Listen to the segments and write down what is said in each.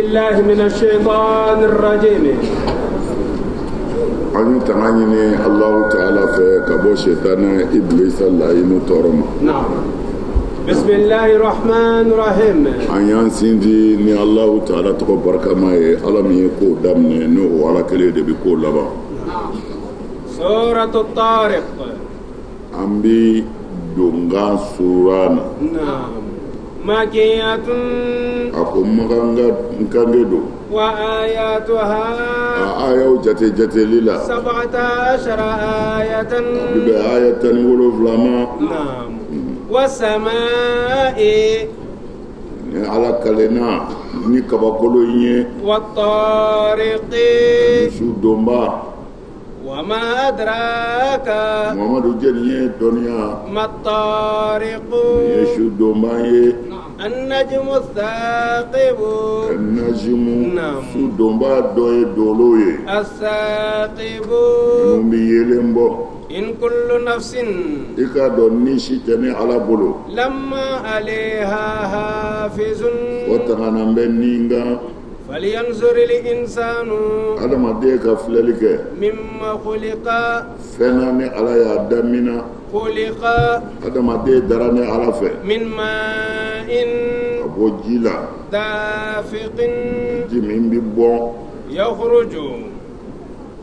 بالله من الشيطان الرجيم. أن تغني الله تعالى في كبو شيطان إبليس الله ينطرم. نعم. بسم الله الرحمن الرحيم. أن ينسيني ني الله تعالى تكبر كما ألم يكو دمني نو ولا كلي دبيكو لبا. سورة الطارق. أمبي دونغا سورانا. نعم. مكية. أكو مغانغا نكاندو. وآياتها آية جتي للا 17 آية. بآية ولو فلاما. نعم. والسماء على كلنا نكبكولو والطارق شو دومبا وما أدراك محمد جنيه الدنيا ما الطارق شو دومبا النجم الثاقب النجم نعم. شو دومبا دوي دولوي الثاقب نمبيلمبو إن كل نفس إكا دونيشي تني على بلو لما عليها حافظ وتغنى بنينغا فلينظر الإنسان هذا ما ديك فلالك مما خلق فناني على يدمنا خلق هذا ما دي دراني على فه من ماء أبو جيلا دافق جيمين بيبون يخرج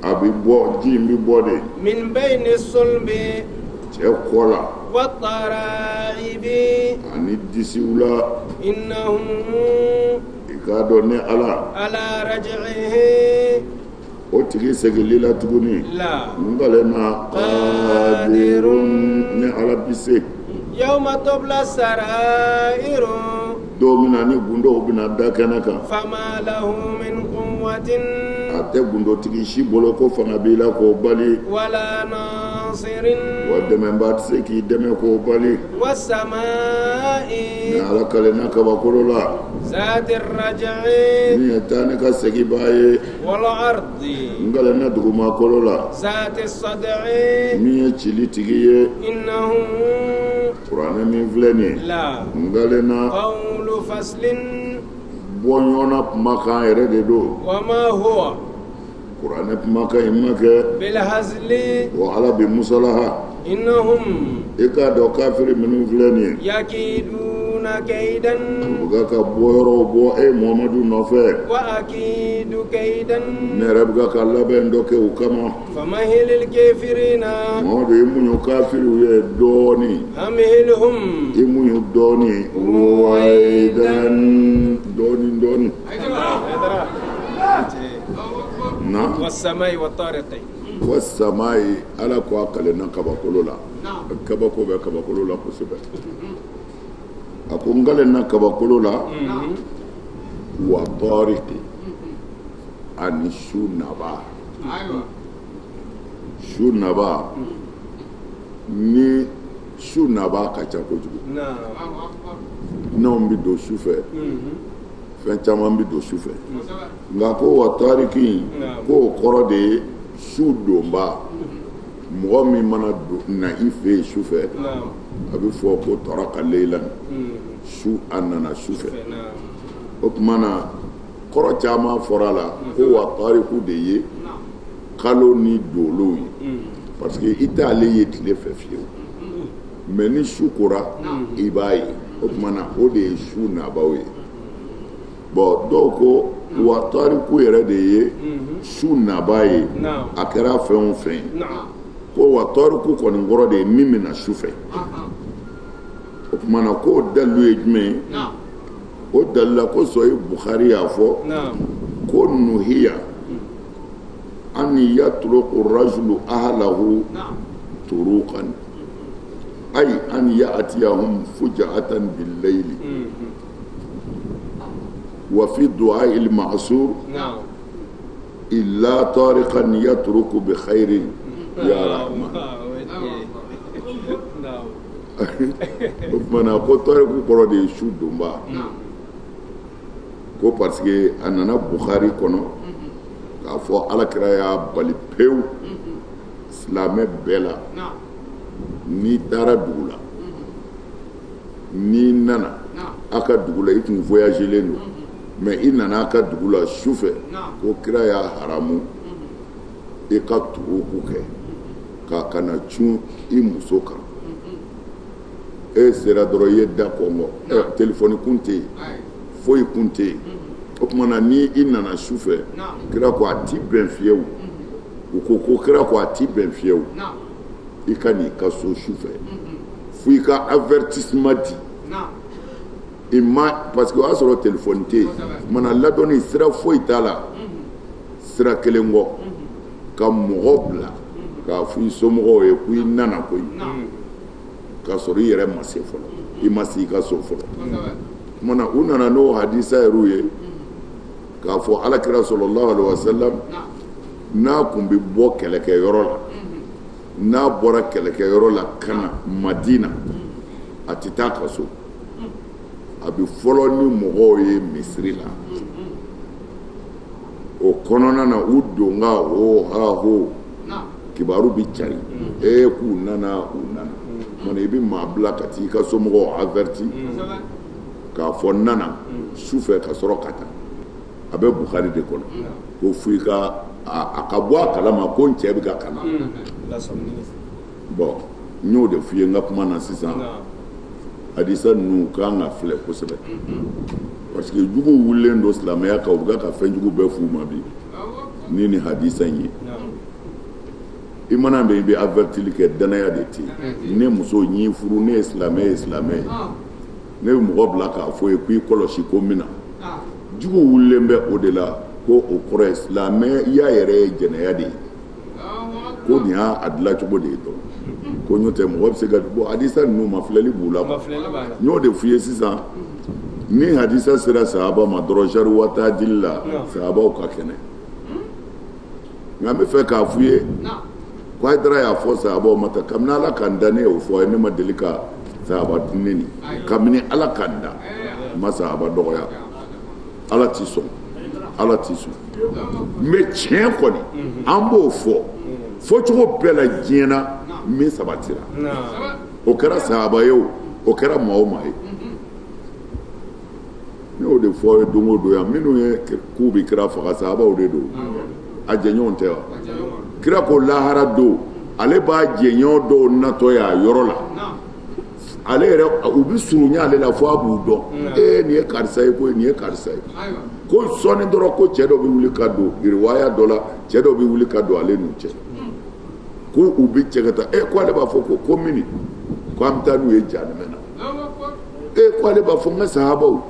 أبي بو جيم بيبون من بين الصلب تقولا والترائب أني ديسيولا إنهم إكادوني على رجعه أوتيكي سجليلا تقولي لا نقولنا قادر على بيسك يوم تبلى السرائر دومنا ني بوندو بنا داكنكا فما له من قوة ate gundo tigi shi bolo ko fanga bila ko bali ولا ناصر wademe mbat se ki deme ko bali والسماء ni ala kale na ka bakolola ذات الرجع ni etane ka segi baye والأرض ngale na duguma kolola ذات الصدع ni chili tigi ye إنهم qur'ane mi vleni لا ngale na قول فصل bonyona maka ere de do وما هو qur'ane maka imake بالهزل wa ala bi musalaha إنهم eka do kafiri minu vleni يكيدون كيدا buga ka boyoro bo muhammadu no fe وأكيد كيدا nere buga ka laben do ke ukama فمهل الكافرين muhammadu imunyo kafiru ye doni أمهلهم imunyo doni waidan doni na والسماء والطارق wasamai ala ko akale na kabakolola kabako be kabakolola kusube akungale na kabakolola wa tariqi an shunaba ni shunaba ka ca kojugu n'anw bi don su fɛ fɛn caman bi don su fɛ nka ko wa tariqi ko o kɔrɔ de ye su donba mɔgɔ min mana na i fɛ yen su fɛ a bɛ fɔ ko taraka leilan su a nana su fɛ o tuma na kɔrɔ caman fɔra la ko wa tariku de ye kalo ni dolow ye parce que i t'ale ye tile fɛ fiyewu mais ni su kora i b'a ye o tuma na o de ye su nabaw ye bon dɔw ko wa tariku yɛrɛ de ye su naba ye a kɛra fɛn o fɛn ye ko wa tariku kɔni kɔrɔ de ye min bɛna su fɛ o tuma na ko dalilu ye jumɛn ye o dalila ko sɔyi Bukhari y'a fɔ ko nuhiya an yatruku rajulu ahlahu turuqan ay an ya'tiyahum fuja'atan bil layli wa fi du'a il ma'sur illa tariqan yatruku bi khairin ya rahman o kumana ko tariku kɔrɔ de ye su donba ko parce que a nana Bukhari kɔnɔ k'a fɔ alakira y'a bali pewu silamɛ bɛɛ la n'i taara dugu la n'i nana a ka dugu la i tun voyagelen don mais i nana ka dugu la su fɛ ko kira y'a haramu i ka turuku kɛ ka kana cun i muso kan e sera dɔrɔn i ye da kɔngɔ telefɔni kun tɛ yen foyi kun tɛ yen o tuma na ni i nana su fɛ kira ko a ti bɛn fiyewu u ko kira ko a ti bɛn fiyewu i ka n'i ka so su fɛ fo i ka avertissement di i ma parce que o y'a sɔrɔ telefɔni tɛ yen mana ladɔnni sira foyi t'a la sira kelen kɔ ka mɔgɔ bila k'a fɔ i somɔgɔw ye ko i nana koyi k'a sɔrɔ i yɛrɛ ma se fɔlɔ i ma se i ka so fɔlɔ mana u nana n'o hadisa yɛrɛw ye k'a fɔ alakira sɔlɔlahu alaihi wasallam n'a kun bɛ bɔ kɛlɛkɛyɔrɔ la n'a bɔra kɛlɛkɛyɔrɔ la ka na Madina a tɛ taa ka so a bɛ fɔlɔ ni mɔgɔw ye misiri la o kɔnɔna na u donga ho ha ho kibaru bi cari k'u nana mana i bɛ maa bila ka t'i ka somɔgɔw averti k'a fɔ nana su fɛ ka sɔrɔ ka taa a bɛ Bukhari de kɔnɔ ko fo i ka a ka bɔ a kalama ko n cɛ bɛ ka kana bon n y'o de f'i ye n ka kuma na sisan hadisa ninnu kan ka filɛ kosɛbɛ parce que jugu wulilen don silamɛya kan u bɛ ka fɛn jugu bɛɛ f'u ma bi ni nin hadisa in ye i mana bɛ i bɛ avertili kɛ danaya de tɛ yen ne muso ɲi furu ne ye silamɛ ye ne bɛ mɔgɔ bila k'a fɔ ye ko i kɔlɔsi ko min na jugu wulilen bɛ o de la ko o kɔrɔ ye silamɛya yɛrɛ ye jɛnɛya de ye ko nin y'a dilan cogo de ye dɔrɔn ko n'o tɛ mɔgɔ bɛ se ka bɔ hadisa ninnu ma filɛli b'u la n y'o de f'i ye sisan ni hadisa sera sahaba ma dɔrɔn jari wata dili la sahabaw ka kɛnɛ nka n bɛ fɛ k'a f'i ye ko Hayidara y'a fɔ sahabaw ma ta kabini Ala ka n da ne y'o fɔ ne ma deli ka sahaba neni kabini Ala ka n da n ma sahaba dɔgɔya Ala t'i sɔn mais tiɲɛ kɔni an b'o fɔ cogo bɛɛ la diɲɛ na min sabatira o kɛra sahaba ye o kɛra maa o maa ye ne y'o de fɔ ye don o don yan minnu ye k'u bɛ kira faga sahabaw de don a jɛɲɔgɔn tɛ wa kira ko lahara don ale b'a jɛɲɔgɔn dɔw natɔ ye a yɔrɔ la ale yɛrɛ u bɛ surunya ale la fo a b'u dɔn nin ye karisa ye koyi nin ye karisa ye ko sɔɔni dɔrɔn ko cɛ dɔ bɛ wuli ka don riwaya dɔ la cɛ dɔ bɛ wuli ka don ale n'u cɛ ko u bɛ cɛ ka taa ko ale b'a fɔ ko mini ko an bɛ taa n'u ye jahanama na ko ale b'a fɔ n ka sahabaw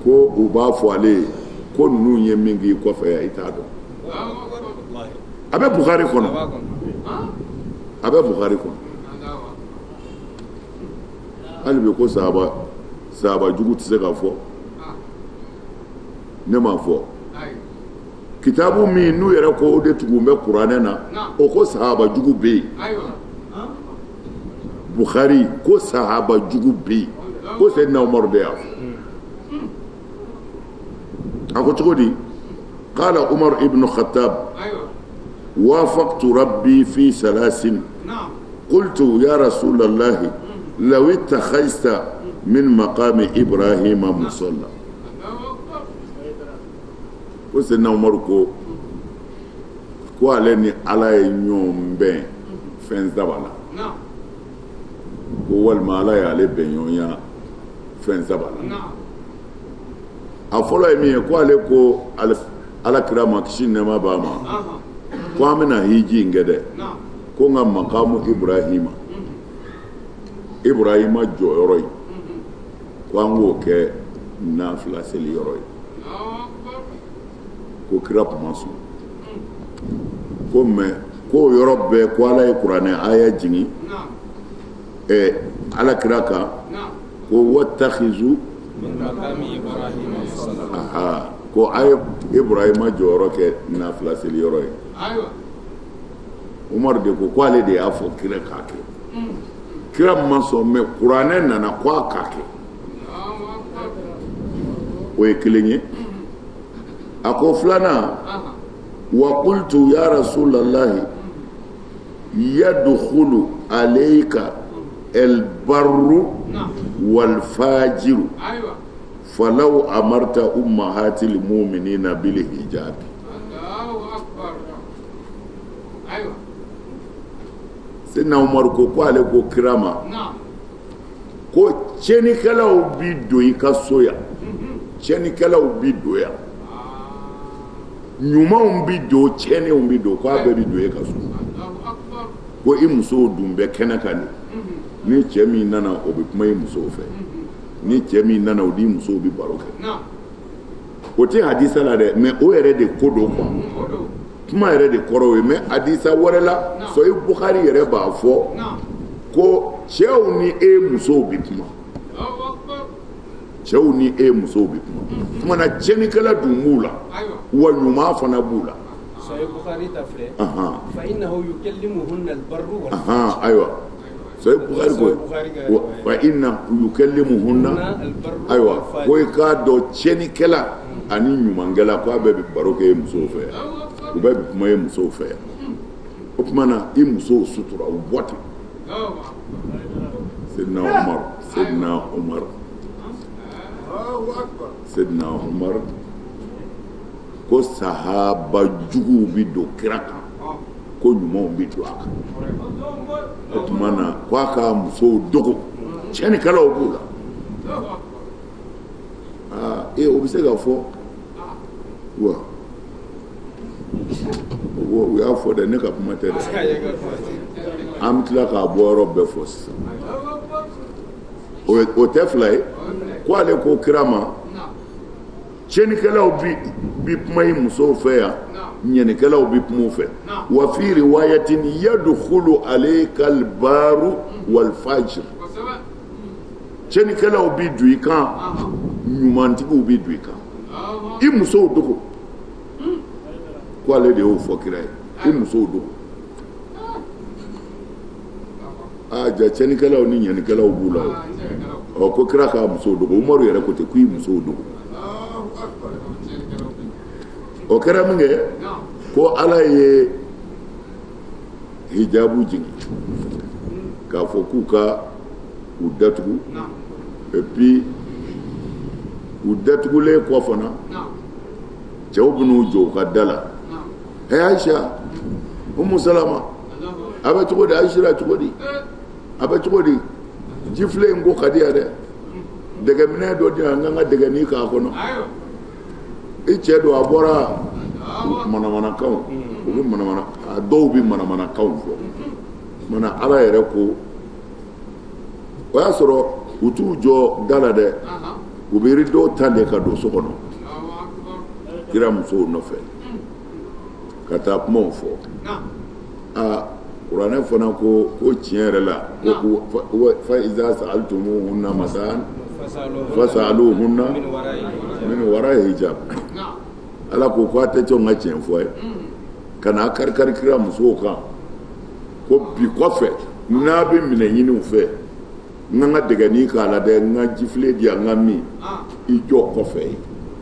ko u b'a fɔ ale ye ko ninnu ye min k'i kɔfɛ yan i t'a dɔn a bɛ Bukhari kɔnɔ hali bi ko sahaba jugu tɛ se ka fɔ ne m'a fɔ kitabu min n'u yɛrɛ ko o de tugu bɛ kuranɛ na o ko sahaba jugu bɛ yen Bukhari ko sahaba jugu bɛ yen ko Sayyidina Umaru de y'a fɔ a ko cogo di qala Umar ibn Khattab wafaqtu rabbi fi salasin qultu ya Rasulallah law ittakhadhta min maqami Ibrahima musalla ko Sayyidina Umaru ko ale ni Ala ye ɲɔgɔn bɛn fɛn saba la ko walima Ala y'ale bɛn ɲɔgɔnya fɛn saba la a fɔlɔ ye min ye ko ale ko Ala kira ma kisi nɛɛma b'a ma ko an bɛna hiji in kɛ dɛ ko n ka makamu Ibrahima jɔyɔrɔ in ko an k'o kɛ nafila seli yɔrɔ ye ko kira kuma sɔn ko mɛ ko yɔrɔ bɛɛ ko Ala ye kuranɛ aya jigin Ala kira kan ko watakhizu ko a ye Ibrahima jɔyɔrɔ kɛ nafila seli yɔrɔ ye Umaru de ko ale de y'a fɔ kira k'a kɛ kira ma sɔn mɛ kuranɛ nana ko a k'a kɛ o ye kelen ye a ko filanan wa qultu ya Rasulallah yadkhulu alayka البر والفاجر falau amarta ummahatil mu'minina bil hijab. Allahu akbar. Aywa. Sayyidina Umar ko ale ko kirama ko cɛnikɛlaw bi don i ka so yan cɛnikɛlaw bi don yan ɲumanw bi don cɛniw bi don ko a bɛɛ bi don e ka so ko i musow dun bɛ kɛnɛ kan de ni cɛ min nana o bɛ kuma i musow fɛ ni cɛ min nana o di musow bi baro kɛ o tɛ hadisa la dɛ mais o yɛrɛ de ko don quoi kuma yɛrɛ de kɔrɔ ye mais hadisa wɛrɛ la Sahih Bukhari yɛrɛ b'a fɔ ko cɛw ni e musow bi kuma cɛw ni e musow bi kuma kuma na cɛnikɛla dun b'u la wa ɲuman fana b'u la Sahih Bukhari ta filɛ fa innahu yukallimuhunna al-barru wal ayiwa Sahih Bukhari ko wa innahu yukallimuhunna ayiwa ko i k'a dɔn cɛnikɛla ani ɲumankɛla ko a bɛɛ bi baro kɛ e musow fɛ u bɛɛ bi kuma e musow fɛ o tuma na i musow sutura u bɔ ten Sayyidina Umar ko sahaba juguw bi don kira kan ko ɲumanw bi don a kan o tuma na ko a ka musow dogo cɛnikɛlaw b'u la o bɛ se ka fɔ wa u y'a fɔ dɛ ne ka kuma tɛ dɛ an bɛ tila k'a bɔ yɔrɔ bɛɛ fɔ sisan o tɛ fila ye ko ale ko kira ma cɛnikɛlaw bi kuma i musow fɛ yan ɲɛnikɛlaw bi kuma u fɛ wa fi riwayatin yadkhulu alayka al-baru wal fajr cɛnikɛlaw bi don i kan ɲumantigiw bi don i kan i musow dogo ko ale de y'o fɔ kira ye i musow dogo ja cɛnikɛlaw ni ɲɛnikɛlaw b'u la o ko kira k'a musow dogo Umaru yɛrɛ ko ten ko i musow dogo o kɛra min kɛ ko Ala ye hijabu jigin k'a fɔ k'u ka u datugu et puis u datugulen kɔ fana cɛw bɛn'u jɔ u ka da la Aisha Umu Salama a bɛ cogo di Aisha cogo di a bɛ cogo di jifile in ko ka di yan dɛ dɛgɛminɛ dɔ di yan n ka dɛgɛni k'a kɔnɔ i cɛ don a bɔra manamanakanw u bɛ manamana a dɔw bɛ manamanakanw fɔ mana Ala yɛrɛ ko o y'a sɔrɔ u t'u jɔ da la dɛ u bɛ rideau ta de ka don so kɔnɔ kira musow nɔfɛ ka taa kumaw fɔ kuranɛ fana ko tiɲɛ yɛrɛ la ko fa iza sa'altumuhunna mata'an fas'aluhunna min wara'i hijab Ala ko a tɛ cɛw ka tiɲɛ fɔ ye ka n'a kari-kari kira musow kan ko bi kɔfɛ n'a bɛ minɛ ɲini u fɛ n ka dɛgɛni k'a la dɛ n ka jifile di yan n ka min i jɔ kɔfɛ ye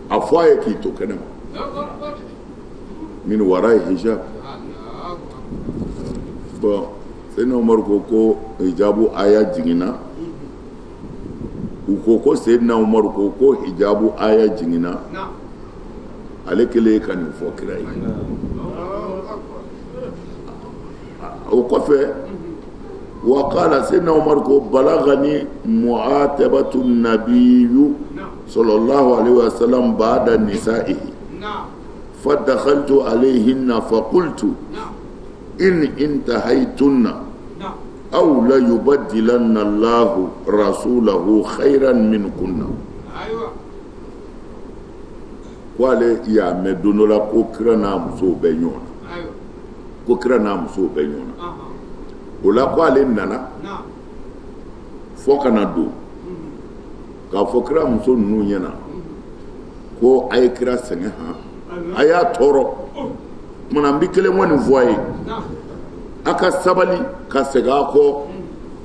a fɔ a ye k'i to kɛnɛ ma min wara'i hijab bon Sayyidina Umar ko hijabu aya jiginna u ko Sayyidina Umar ko hijabu aya jiginna ale kelen ka nin fɔ kira ye o kɔfɛ wa qala Sayyidina Umar ko balagani mu'atabatu nabiyyu sallallahu alaihi wasallam ba'da nisa'ihi fadakhaltu alayhinna faqultu in intahaytunna aw la yubaddilanna Allahu rasulahu khayran minkunna ko ale y'a mɛn don dɔ la ko kira n'a musow bɛ ɲɔgɔn na ko kira n'a musow bɛ ɲɔgɔn na o la ko ale nana fɔ ka na don k'a fɔ kira muso ninnu ɲɛna ko a ye kira sɛgɛn a y'a tɔɔrɔ kumana n bɛ kelen kɔni fɔ a ye a ka sabali ka segin a kɔ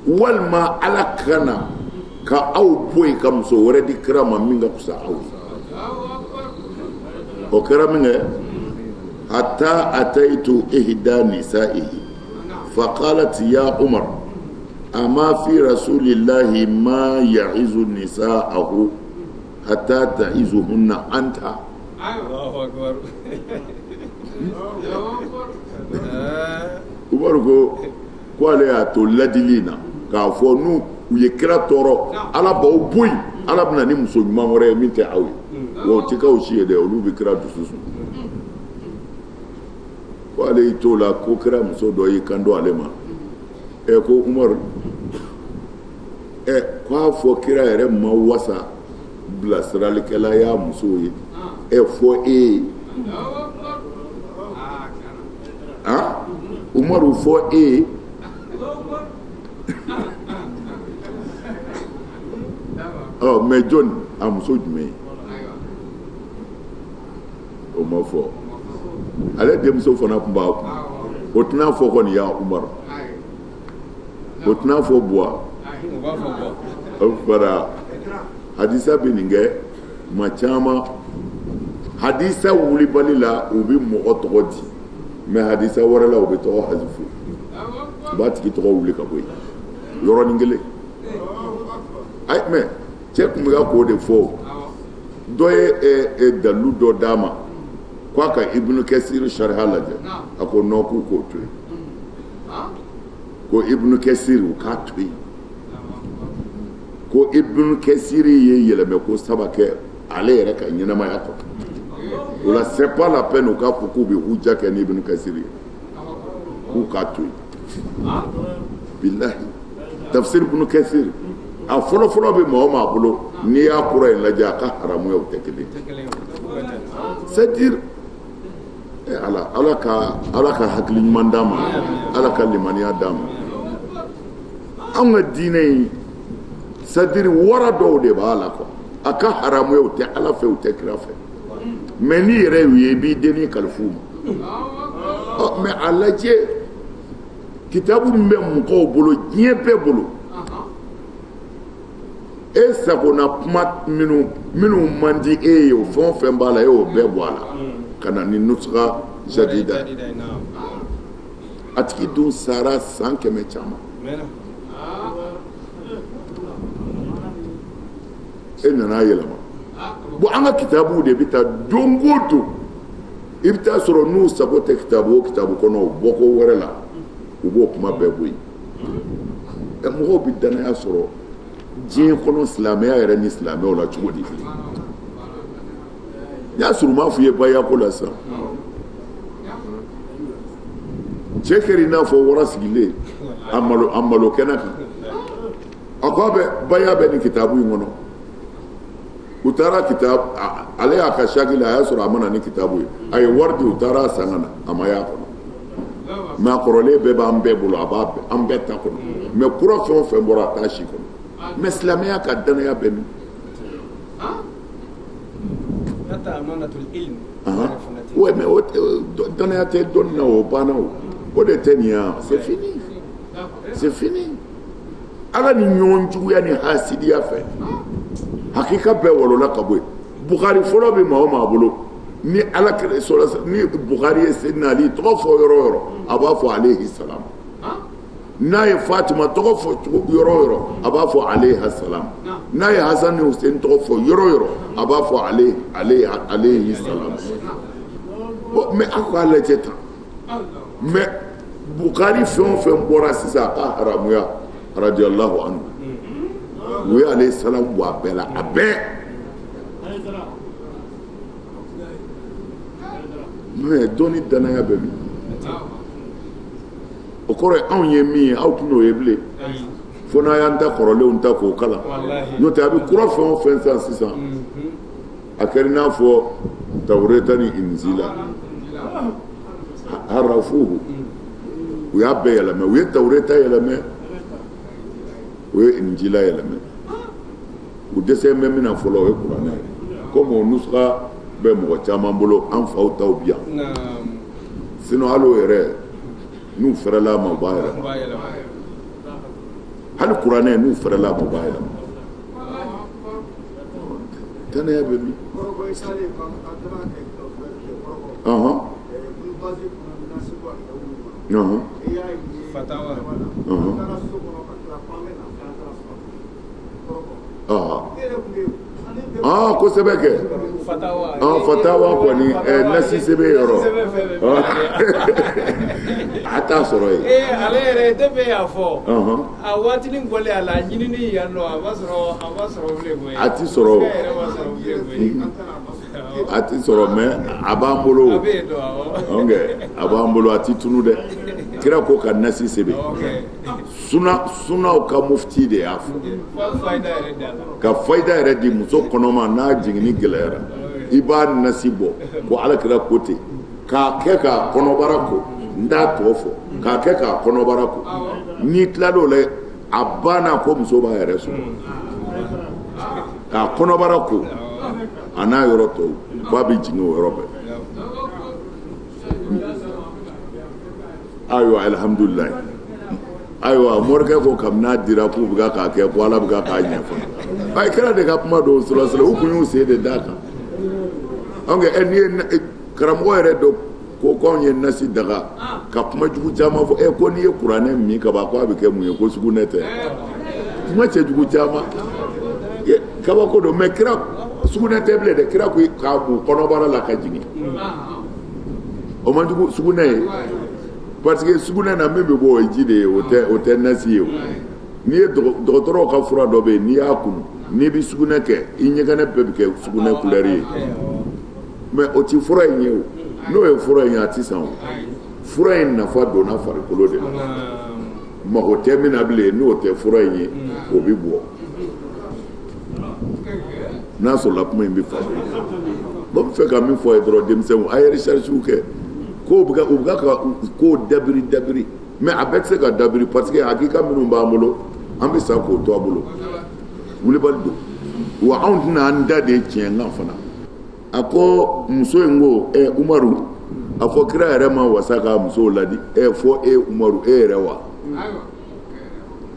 walima Ala kana ka aw bɔ yen ka muso wɛrɛ di kira ma min ka fisa aw ye o kɛra min kɛ hatta ataitu ihda nisa'ihi faqalat ya Umar ama fi rasulillahi ma ya'izu nisa'ahu hatta ta'izuhunna anta. Allahu akbar. Umaru ko ale y'a to ladili na k'a fɔ n'u ye kira tɔɔrɔ ala b'aw bɔ yen ala bɛna ni muso ɲuman wɛrɛ ye min tɛ aw ye wa o tɛ k'aw si ye dɛ olu bɛ kira dusu sun ko ale y'i t'o la ko kira muso dɔ y'i kan don ale ma ko Umaru k'a fɔ kira yɛrɛ ma wasa bilasiralikɛla y'a muso ye fɔ e ye Umaru fɔ e ye mais jɔnni a muso jumɛn ye o ma fɔ ale denmuso fana tun b'a kun o tɛna fɔ kɔni ya Umaru o tɛna fɔ Buwa o fara hadisa bɛ nin kɛ ma caman hadisa wulibali la u bɛ mɔgɔ tɔgɔ di mais hadisa wɛrɛ la u bɛ tɔgɔ hasifu u b'a tigi tɔgɔ wuli ka bɔ yen yɔrɔnin kelen ayi mais cɛ tun bɛ ka k'o de fɔ dɔ ye dalilu dɔ d'a ma k'a ka Ibnu Kɛsiri sariha lajɛ a ko non k'u k'o to yen ko Ibnu Kɛsiri u k'a to yen ko Ibnu Kɛsiri ye yɛlɛmɛ ko saba kɛ ale yɛrɛ ka ɲɛnamaya kɔnɔ o la c'est pas la peine u k'a fɔ k'u bɛ hujja kɛ ni Ibnu Kɛsiri k'u k'a to yen bilahi tafsir Ibnu Kɛsiri a fɔlɔfɔlɔ bɛ maa o maa bolo n'i y'a kura in lajɛ a ka haramuyaw tɛ kelen c'est dire ala ka hakili ɲuman d'a ma ala ka limaniya d'a ma anw ka diinɛ in c'est dire wara dɔw de b'a la quoi a ka haramuyaw tɛ ala fɛ u tɛ kira fɛ mais n'i yɛrɛ y'u ye i b'i denni kalifu ma mais a lajɛ kitabu min bɛ mɔgɔw bolo diɲɛ bɛɛ bolo e sagona kuma minnu man di e ye o fɛn o fɛn b'a la e y'o bɛɛ bɔ a la ka na ni nusuka jadida a tigi dun sara san 100 caman e nana yɛlɛma bon an ka kitabu de bɛ taa don o don i bɛ taa sɔrɔ n'u sago tɛ kitabu o kitabu kɔnɔ o bɔko wɛrɛ la u b'o kuma bɛɛ bɔ yen mɔgɔw bɛ danaya sɔrɔ diɲɛ kɔnɔ silamɛya yɛrɛ ni silamɛw la cogo di n y'a sɔrɔ u m'a fɔ i ye bayako la sisan cɛ kɛra i n'a fɔ wara sigilen a malo kɛnɛ kan a ko baya bɛ nin kitabu in kɔnɔ u taara kitabu ale y'a ka sakili a y'a sɔrɔ a mana ni kitabu ye a ye wari di u taara a san ka na a ma y'a kɔnɔ mais a kɔrɔlen bɛɛ b'an bɛɛ bolo a b'a an bɛɛ ta kɔnɔ mais kura fɛn o fɛn bɔra a t'a si kɔnɔ mais silamɛya ka danaya bɛ min ouais mais danaya tɛ dɔnni na o banna o de tɛ nin yan c'est fini ala ni ɲɔgɔn juguya ni hasidiya fɛ hakika bɛɛ wolola ka bɔ yen Bukhari fɔlɔ bɛ maa o maa bolo ni ala ni Bukhari ye Seydina Ali tɔgɔ fɔ yɔrɔ o yɔrɔ a b'a fɔ alayhi salam n'a ye Fatima tɔgɔ fɔ yɔrɔ o yɔrɔ a b'a fɔ alayhi salam n'a ye Hasan ni Hussein tɔgɔ fɔ yɔrɔ o yɔrɔ a b'a fɔ alayhi salam bon mais a ko a lajɛ tan mais Bukhari fɛn o fɛn bɔra sisan a ka haramuya radiyallahu anhu u ye alayhi salam bɔ a bɛɛ la a bɛɛ mais dɔnni danaya bɛ min o kɔrɔ ye anw ye min ye aw tɛ n'o ye bilen fo n'a y'an ta kɔrɔlenw ta k'o kalan n'o tɛ a bɛ kura fɛn o fɛn san sisan a kɛra i n'a fɔ Tawureta ni Injila harafuhu u y'a bɛɛ yɛlɛmɛ u ye Tawureta yɛlɛmɛ u ye Injila yɛlɛmɛ u dɛsɛ bɛ min na fɔlɔ o ye kuranɛ ye komi o nusuka bɛ mɔgɔ caman bolo an faw taw bi yan sinon hali o yɛrɛ n'u fɛrɛla a ma u b'a yɛlɛma hali kuranɛ n'u fɛrɛla a ma u b'a yɛlɛma danaya bɛ min fatawa kosɛbɛ kɛ fatawa kɔni nasi sɛbɛ yɔrɔ a t'a sɔrɔ yen ale yɛrɛ depuis y'a fɔ a waatinin bɔlen a la ɲinini yan nɔ a ma sɔrɔ bilen koyi a ti sɔrɔ a ti sɔrɔ mais a b'an bolo a b'an bolo a ti tunu dɛ kira ko ka nasi sɛbɛ sunaw ka mufti de y'a fɔ ka fayida yɛrɛ di muso kɔnɔma n'a jiginni gɛlɛyara i b'a nasi bɔ ko alakira ko ten k'a kɛ k'a kɔnɔbara ko n t'a tɔ fɔ k'a kɛ k'a kɔnɔbara ko n'i tilal'o la a banna ko muso b'a yɛrɛ sɔrɔ k'a kɔnɔbara ko a n'a yɔrɔ tɔw k'a bɛ jigin o yɔrɔ bɛɛ ayiwa alhamdulilayi ayiwa morikɛ ko kabini n'a dira k'u bɛ k'a kɛ ko ala bɛ k'a ɲɛfɔ ayi kira de ka kuma don sɔrɔsɔrɔ u kun y'u sen de d'a kan anw kɛ n'i ye karamɔgɔ yɛrɛ dɔ ko k'anw ye nasi daga ka kuma jugu caman fɔ ko n'i ye kuranɛ min ka ban ko a bɛ kɛ mun ye ko sugunɛ tɛ kuma cɛ jugu caman kabako don mais kira sugunɛ tɛ bilen dɛ kira ko k'a mun kɔnɔbara la ka jigin o man jugu sugunɛ ye parce que sugunɛ na min bɛ bɔ o ye ji de ye o tɛ nasi ye o n'i ye dɔgɔtɔrɔw ka fura dɔ bɛ yen n'i y'a kunu n'i bɛ sugunɛ kɛ i ɲɛgɛnɛ bɛɛ bɛ kɛ sugunɛ couleur ye mais o ti fura in ye o n'o ye fura in ye a ti san o fura in nafa donna farikolo de la mago tɛ min na bilen n'o tɛ fura in ye o bɛ bɔ n'a sɔrɔla kuma in bɛ faamu bon n bɛ fɛ ka min fɔ ye dɔrɔn denmisɛnw a ye recherche kɛ ko u bɛ ka ko dabiri mais a bɛɛ tɛ se ka dabiri parce que hakika minnu b'an bolo an bɛ sa k'o to a bolo wulibali don wa anw tɛna an da de tiɲɛ kan fana a ko muso in ko Umaru a fɔ kira yɛrɛ ma wasa ka musow ladi fɔ Umaru e yɛrɛ wa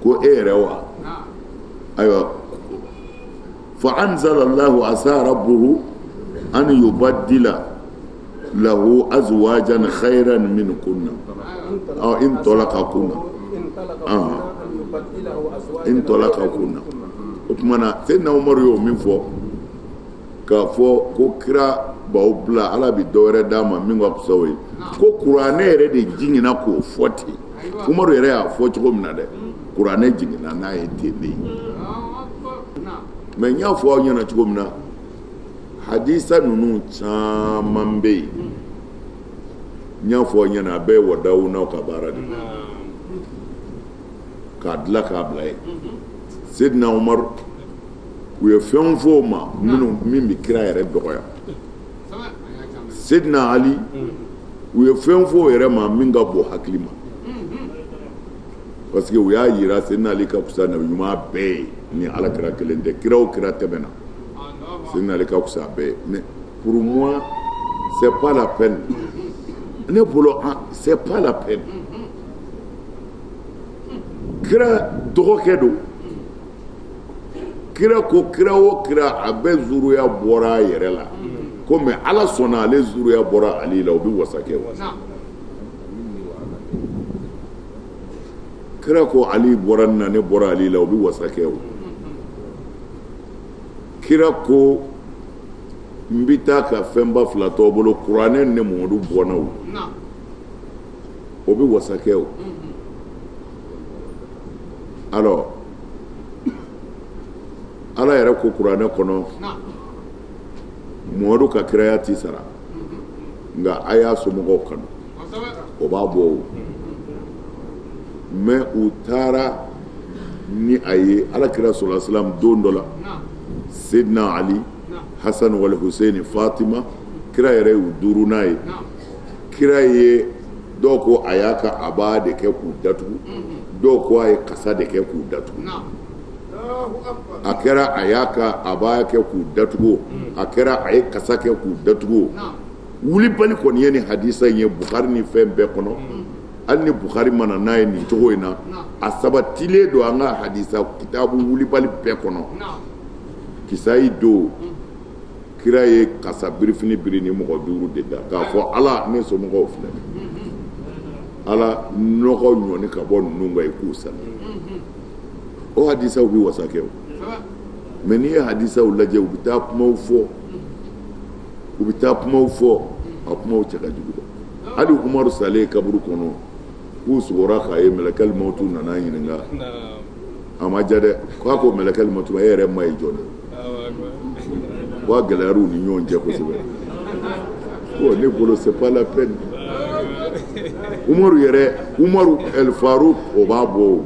ko e yɛrɛ wa ayiwa fa anzalallahu asa rabbuhu an yubaddila lahu azwajan khayran minkunna aw in talaqakunna o tuma na Seydina Umaru y'o min fɔ k'a fɔ ko kira b'aw bila ala bɛ dɔwɛrɛ d'a ma min ka fisa o ye ko kuranɛ yɛrɛ de jiginna k'o fɔ ten Umaru yɛrɛ y'a fɔ cogo min na dɛ kuranɛ jiginna n'a ye ten de mais n y'a fɔ aw ɲɛna cogo min na hadisa ninnu caman bɛ yen n y'a fɔ aw ɲɛna a bɛɛ ye wadawu n'aw ka baara de k'a dilan k'a bila yen Seydina Umaru u ye fɛn fɔ o ma min bɛ kira yɛrɛ dɔgɔya Seydina Ali u ye fɛn fɔ o yɛrɛ ma min ka bɔ hakili ma parce que u y'a yira Seydina Ali ka fisa nabi ɲuman bɛɛ ye ni alakira kelen tɛ kira o kira tɛmɛna Seydina Ali ka fisa bɛɛ ye mais pour moi c'est pas la peine ne bolo c'est pas la peine kira dɔgɔkɛ don kira ko kira o kira a bɛɛ zuruya bɔra a yɛrɛ la ko mais ala sɔnna ale zuruya bɔra ale la o bɛ wasa kɛ kira ko ali bɔra nin na ne bɔra ale la o bɛ wasa kɛ o kira ko n bɛ taa ka fɛnba fila t'aw bolo kuranɛ ne Mamadu bɔnna o bɛ wasa kɛ o alors ala yɛrɛ ko kuranɛ kɔnɔ Mamadu ka kiraya t'i sara nka a y'a somɔgɔw kanu o b'a bɔ o mais u taara ni a ye alakira sallallahu alaihi wasallam don dɔ la Seydina Ali Hasan wal Hussein Fatima kira yɛrɛ y'u duuru n'a ye kira ye dɔw ko a y'a ka aba de kɛ k'u datugu dɔw ko a ye kasa de kɛ k'u datugu a kɛra a y'a ka aba kɛ k'u datugu a kɛra a ye kasa kɛ k'u datugu wulibali kɔni ye nin hadisa in ye Bukhari ni fɛn bɛɛ kɔnɔ hali ni Bukhari mana n'a ye nin cogo in na a sabatilen don an ka hadisa kitabu wulibali bɛɛ kɔnɔ Kisayi don kira ye kasa birifini biri ni mɔgɔ duuru de da k'a fɔ ala ne somɔgɔw filɛ ala nɔgɔ ɲɔni ka bɔ ninnu kan i k'u sani o hadisaw bɛ wasa kɛ o mais n'i ye hadisaw lajɛ u bɛ taa kumaw fɔ a kumaw cɛ ka jugu dɛ hali Umaru salen kaburu kɔnɔ k'u sugora k'a ye mɛlɛkɛl mawtu nana ɲininka a ma diya dɛ k'a ko mɛlɛkɛl mawtu e yɛrɛ ma ye jɔn ye wa gɛlɛyara u ni ɲɔgɔn cɛ kosɛbɛ ne bolo c'est pas la peine Umaru El Farouk o b'a bɔ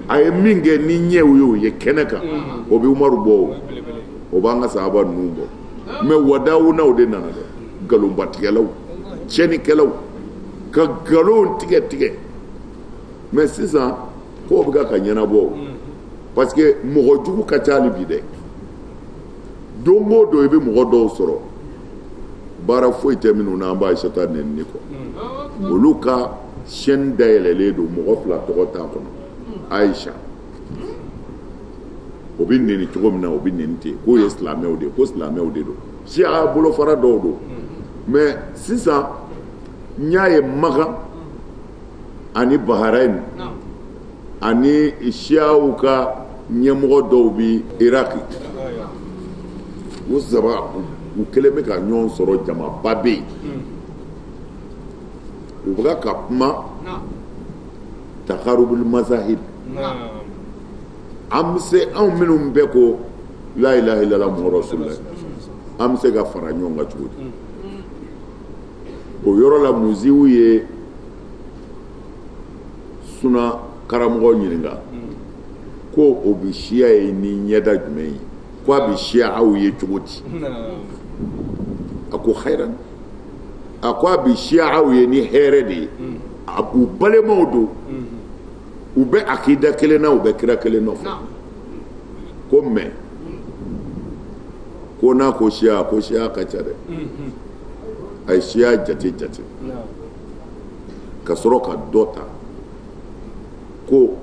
a ye min kɛ ni ɲɛw ye o ye kɛnɛ kan o bɛ Umaru bɔ o b'an ka sahaba ninnu bɔ mais wadawunaw de nana dɛ nkalonbatigɛlaw tiɲɛnikɛlaw ka nkalon tigɛ mais sisan k'o bɛ ka ɲɛnabɔ parce que mɔgɔ jugu ka ca hali bi dɛ don o don i bɛ mɔgɔ dɔw sɔrɔ baara foyi tɛ minnu na an b'a Aïssata nɛni kɔ olu ka chaîne dayɛlɛlen don mɔgɔ 2 tɔgɔ t'a kɔnɔ Aïcha o bɛ nɛni cogo min na o bɛ nɛni ten k'o ye silamɛw de ko silamɛw de don siya bolofara dɔw don mais sisan n y'a ye Maka ani Bahrain ani siyaw ka ɲɛmɔgɔ dɔw bɛ Iraki o saba u kɛlen bɛ ka ɲɔgɔn sɔrɔ jamaba bɛ yen u bɛ ka kuma takarubul mazahib an bɛ se anw minnu bɛɛ ko la ilaha illallah muhamadu rasulullah an bɛ se ka fara ɲɔgɔn kan cogo di o yɔrɔ la muziw ye suna karamɔgɔ ɲininka ko o bɛ siya ye ni ɲɛda jumɛn ye ko a bɛ siya aw ye cogo di a ko hayran a ko a bɛ siya aw ye ni hɛrɛ de ye u balimaw don u bɛ akida kelen na u bɛ kira kelen nɔfɛ ko mais ko n'a ko siya ka ca dɛ a ye siya jate ka sɔrɔ ka dɔ ta ko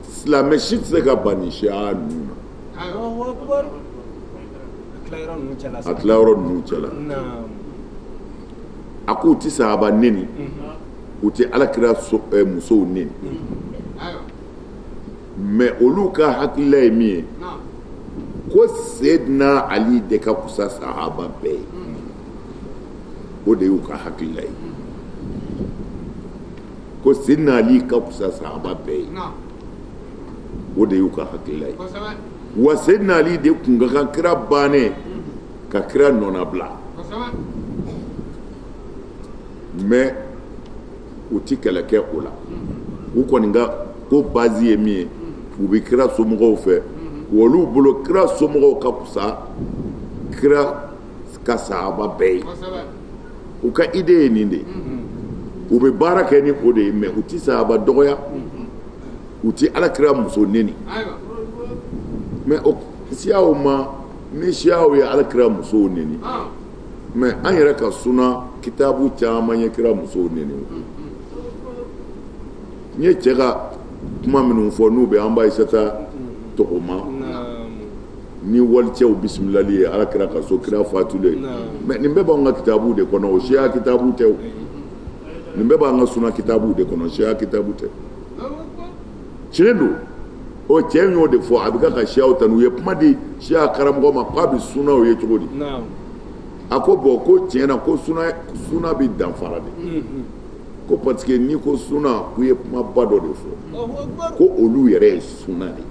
silamɛ si tɛ se ka ban ni siya ninnu na a tilayɔrɔ ninnu cɛla a ko u tɛ sahaba neni u tɛ alakira musow neni mais olu ka hakilila ye min ye ko Seydina Ali de ka kusa sahaba bɛɛ ye o de y'u ka hakilila ye ko Seydina Ali ka kusa sahaba bɛɛ ye o de y'u ka hakilila ye wa Seydina Ali de kun ka kan kira bannen ka kira nɔnabila mais u ti kɛlɛ kɛ o la u kɔni ka ko base ye min ye u bɛ kira somɔgɔw fɛ w'olu bolo kira somɔgɔw ka kusa kira ka sahaba bɛɛ ye u ka idée ye nin de u bɛ baara kɛ ni o de ye mais u ti sahaba dɔgɔya u ti alakira muso neni mais o siyaw ma ni siyaw ye alakira musow neni mais an yɛrɛ ka suna kitabu caman ye kira musow neni n ye cɛ ka kuma minnu fɔ n'u bɛ an b'a Aïssata tɔgɔma ni walicɛw bisimilali ye alakira ka so kira fatulen mais nin bɛɛ b'an ka kitabu de kɔnɔ o siya kitabu tɛ o nin bɛɛ b'an ka suna kitabu de kɔnɔ siya kitabu tɛ tiɲɛ don o cɛ in y'o de fɔ a bɛ ka siyaw ta n'u ye kuma di siya karamɔgɔ ma k'a bɛ sunaw ye cogo di a ko bon ko tiɲɛ na ko suna bɛ danfara de ko parce que n'i ko suna k'u ye kumaba dɔ de fɔ ko olu yɛrɛ ye suna de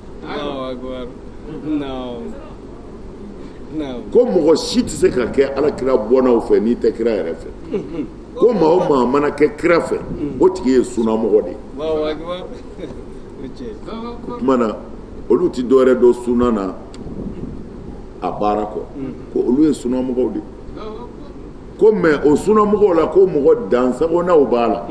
ko mɔgɔ si tɛ se ka kɛ alakira bɔnnaw fɛ n'i tɛ kira yɛrɛ fɛ ko maa o maa mana kɛ kira fɛ o tigi ye sunamɔgɔ de ye o tuma na olu tɛ dɔwɛrɛ dɔn suna na a baara kɔ ko olu ye sunamɔgɔw de ye ko mais o sunamɔgɔw la ko mɔgɔ dansagonaw b'a la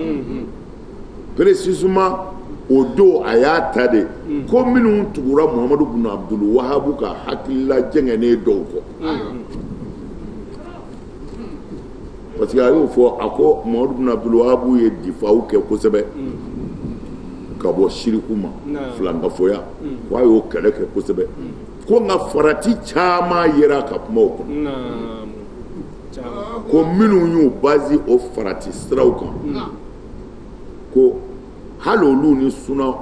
précisément o don a y'a ta de ko minnu tugura Muhamadu bin Abdul Wahabu ka hakilila jɛngɛnen dɔw kɔ parce que a y'o fɔ a ko Muhamadu bin Abdul Wahabu ye difaw kɛ kosɛbɛ ka bɔ shiriku ma filankafoya ko a y'o kɛlɛ kɛ kosɛbɛ ko nka farati caman yera ka kuma o kɔnɔ ko minnu y'u base o farati siraw kan ko hali olu ni suna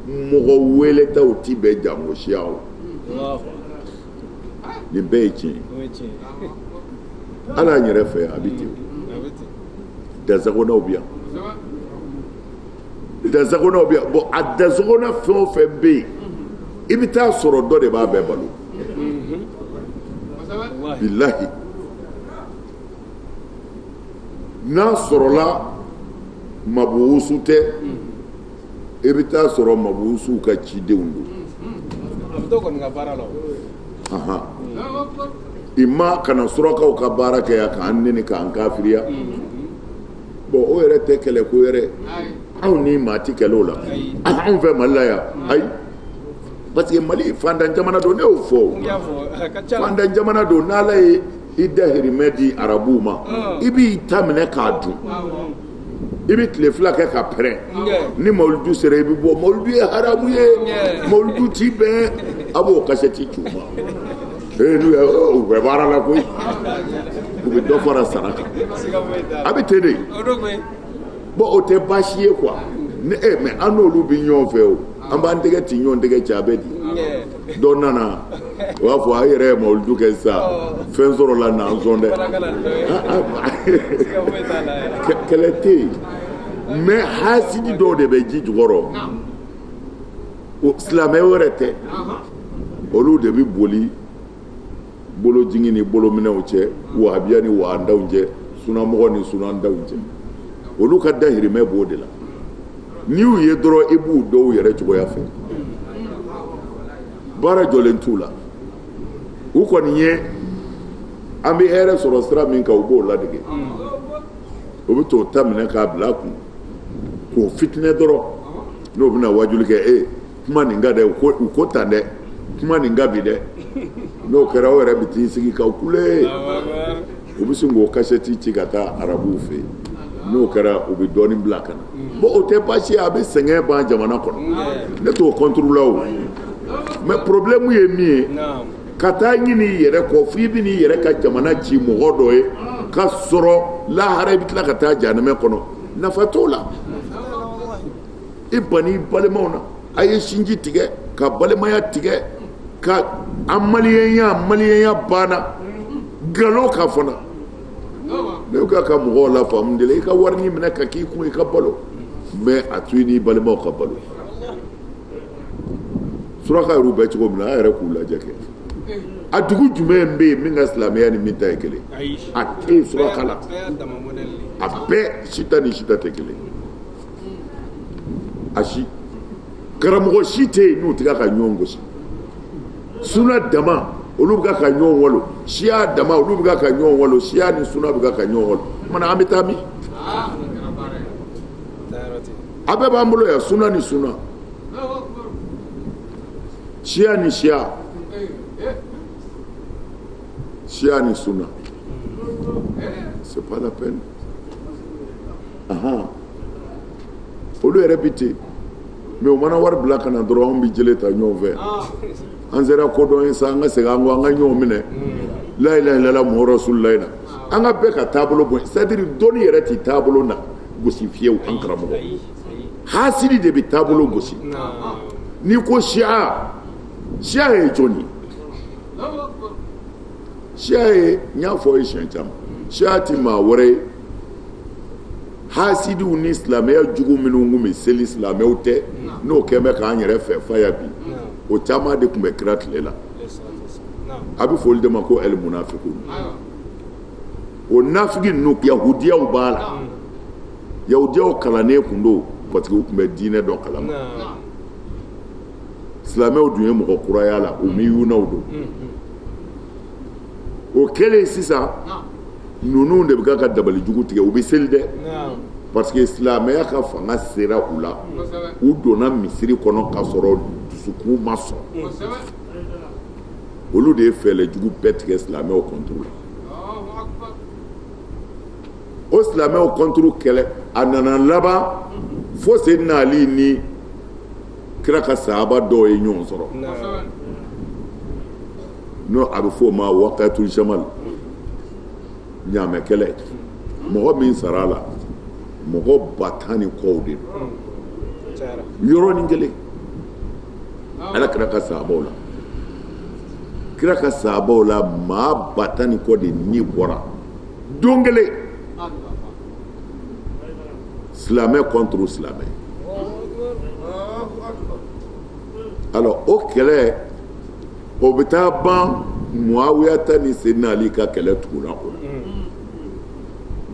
mɔgɔ weletaw ti bɛn jango siyaw nin bɛɛ ye tiɲɛ ala n yɛrɛ fɛ a bɛ ten dansagɔnnaw bɛ yan dansagɔnnaw bɛ yan bon a dansagɔnna fɛn o fɛn bɛ yen i bɛ taa sɔrɔ dɔ de b'a bɛɛ balo bilahi n'a sɔrɔla mabowusu tɛ i bɛ taa sɔrɔ mabowusuw ka cidenw don i ma kana surakaw ka baara kɛ yan k'an nɛni k'an kafiriya bon o yɛrɛ tɛ kɛlɛ ko yɛrɛ anw ni maa ti kɛlɛ o la anw fɛ Mali la yan ayi parce que Mali fantan jamana don ne y'o fɔ fantan jamana don n'Ala ye i dahirimɛ di arabuw ma i b'i ta minɛ k'a dun i bɛ tile fila kɛ ka pɛrɛn ni mawuludu sera i bɛ bɔ mawuludu ye haramu ye mawuludu ti bɛn a b'o kasɛti ci u ma n'u u bɛ baara la koyi u bɛ dɔ fara sara kan a bɛ ten de bon o tɛ baasi ye quoi mais an n'olu bɛ ɲɔgɔn fɛ o an b'an tɛgɛ ci ɲɔgɔn tɛgɛ ci a bɛ di dɔ nana o b'a fɔ a yɛrɛ ye mawuludu kɛ sisan fɛn sɔrɔla n'an sɔn dɛ kɛlɛ tɛ yen mais hasidi dɔw de bɛ ji jukɔrɔ o silamɛ wɛrɛ tɛ olu de bɛ boli bolo jigin ni bolo minɛw cɛ wahabiya ni wahandaw cɛ sunamɔgɔ ni sunandaw cɛ olu ka dahirimɛ b'o de la n'i y'u ye dɔrɔn i b'u dɔw yɛrɛ cogoya fɛ baara jɔlen t'u la u kɔni ye an bɛ hɛrɛ sɔrɔ sira min kan u b'o ladege o bɛ t'o ta minɛ k'a bila a kun k'o fitinɛ dɔrɔn n'o bɛna wajuli kɛ kuma nin ka dɛ u ko tan dɛ kuma nin ka bi dɛ n'o kɛra o yɛrɛ bɛ t'i sigi ka kule u bɛ sin k'o kasɛti ci ka taa arabuw fɛ yen n'o kɛra u bɛ dɔɔnin bila ka na bon o tɛ baasi ye a bɛ sɛgɛn ban jamana kɔnɔ ne t'o contre la o mais problème ye min ye ka taa ɲini i yɛrɛ kɔ f'i bɛ n'i yɛrɛ ka jamana ci mɔgɔ dɔ ye ka sɔrɔ lahara i bɛ tila ka taa jahanɛmɛ kɔnɔ nafa t'o la i banni balimaw na a ye sinji tigɛ ka balimaya tigɛ ka an maliyɛnya banna nkalon ka fana ne ka ka mɔgɔw la faamu de la i ka wari minɛ ka k'i kun i ka balo mais a to i n'i balimaw ka balo suraka yɛrɛ bɛ cogo min na a yɛrɛ k'u lajɛ kɛ a dugu jumɛn bɛ yen min ka silamɛya ni min ta ye kelen a tɛ yen suraka la a bɛɛ sita ni sita tɛ kelen a si karamɔgɔ si tɛ yen n'u tɛ ka ɲɔgɔn gosi suna dama olu bɛ ka ɲɔgɔn walo siya dama olu bɛ ka ɲɔgɔn walo siya ni suna bɛ ka ɲɔgɔn walo mana an bɛ taa min a bɛɛ b'an bolo yan suna ni suna siya ni siya siya ni suna c'est pas la peine olu yɛrɛ bi ten mais o mana wari bila ka na dɔrɔn anw bɛ jele ta ɲɔgɔn fɛ an sera kodɔn ye sa an ka segin an kɔ an ka ɲɔgɔn minɛ la ilaha illallah muhamadu rasulullah na an ka bɛɛ ka taabolo bɔ c'est à dire dɔnni yɛrɛ tɛ taabolo na gosi fiyewu an karamɔgɔ hasidi de bɛ taabolo gosi n'i ko siya ye jɔnni siya ye n y'a fɔ ye siɲɛ caman siya tɛ maa wɛrɛ ye hasidiw ni silamɛya jugu minnu tun bɛ seli silamɛw tɛ n'o kɛn bɛ k'an yɛrɛ fɛ faya bi o caman de tun bɛ kira tile la a bɛ foli de ma ko el munafiku o nafigi ninnu yahudiyaw b'a la yahudiyaw kalannen tun don parce que u tun bɛ diinɛ dɔ kalama silamɛw dun ye mɔgɔ kuraya la o miyunaw don o kɛlen sisan ninnu de bɛ ka dabali jugu tigɛ u bɛ seli dɛ parce que silamɛya ka fanga sera u la u donna misiri kɔnɔ ka sɔrɔ dusukun ma sɔn olu de ye fɛɛrɛ jugu bɛɛ tigɛ silamɛw contre la o silamɛw contre kɛlɛ a nana laban fo Seydina Ali ni kira ka sahaba dɔw ye ɲɔgɔn sɔrɔ n'o a bɛ fɔ o ma waqatul jamal ɲaamɛ kɛlɛ mɔgɔ min sara a la mɔgɔ 10,000 ni kɔw de don yɔrɔnin kelen ala kira ka sahabaw la kira ka sahabaw la maa 10 kɔ de ni bɔra don kelen silamɛ contre silamɛ. Alors o kɛlɛ o bɛ taa ban Muawiya ta ni Seydina Ali ka kɛlɛ tugula o la.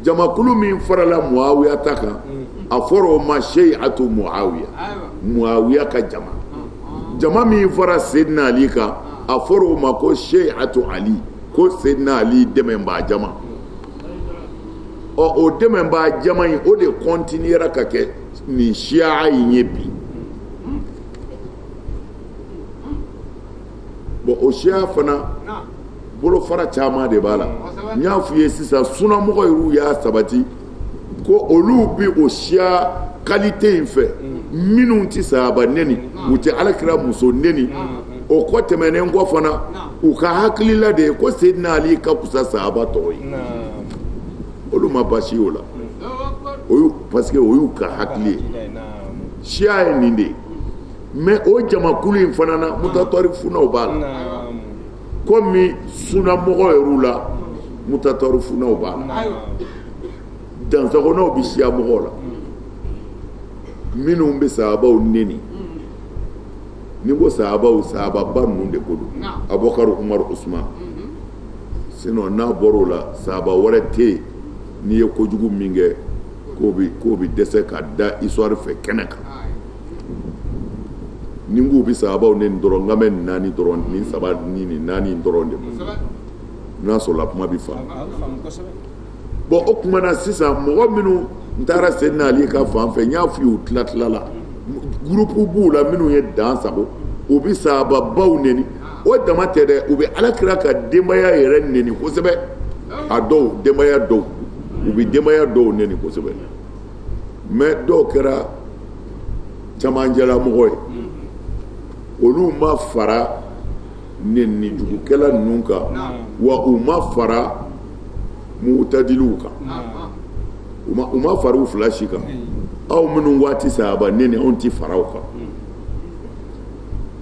Jamakulu min farala Muawiya ta kan a fɔra o ma Shay'atu Muawiya, Muawiya ka jama. Jama min fara Seydina Ali kan a fɔra o ma ko Shay'atu Ali, ko Seydina Ali dɛmɛbaa jama. O dɛmɛbaa jama in o de continuera ka kɛ nin Shia in ye bi. Bon o Shia fana bolo fara caman de b'a la. N y'a f'i ye sisan sunamɔgɔ y'u y'a sabati ko olu bi o Shia qualité in fɛ minnu ti sahaba neni u ti alakira muso neni o kɔ tɛmɛnen kɔ fana u ka hakilila de ye ko Seydina Ali ka kusa sahaba tɔw ye olu ma basi o la parce que o y'u ka hakili ye Shia ye nin de mais o jamakulu in fana na mutatori funaw b'a la komi sunamɔgɔ yɛrɛw la mutatori funaw b'a la dansagonaw bi Shia mɔgɔw la minnu bɛ sahabaw neni ni ko sahabaw sahababa ninnu de ko don Abubakar Umar Usman sinon n'a bɔra o la sahaba wɛrɛ tɛ yen n'i ye kojugu min kɛ k'o bi dɛsɛ ka da histoire fɛ kɛnɛ kan ni n k'u bɛ sahabaw neni dɔrɔn n ka bɛ naani dɔrɔn ni saba ni nin naani dɔrɔn de ma n'a sɔrɔla kuma bɛ faamu bon o tuma na sisan mɔgɔ minnu n taara Seydina Ali ka fan fɛ n y'a f'i ye u tila la groupe b'u la minnu ye dan sago u bɛ sahababaw neni o dama tɛ dɛ u bɛ alakira ka denbaya yɛrɛ neni kosɛbɛ a dɔw denbaya dɔw u bɛ denbaya dɔw neni kosɛbɛ mais dɔw kɛra camancɛla mɔgɔ ye olu ma fara neni jugukɛla ninnu kan wa u ma fara mu'tadiliw kan u ma fara u fila si kan aw minnu waati sahaba neni anw ti fara o kan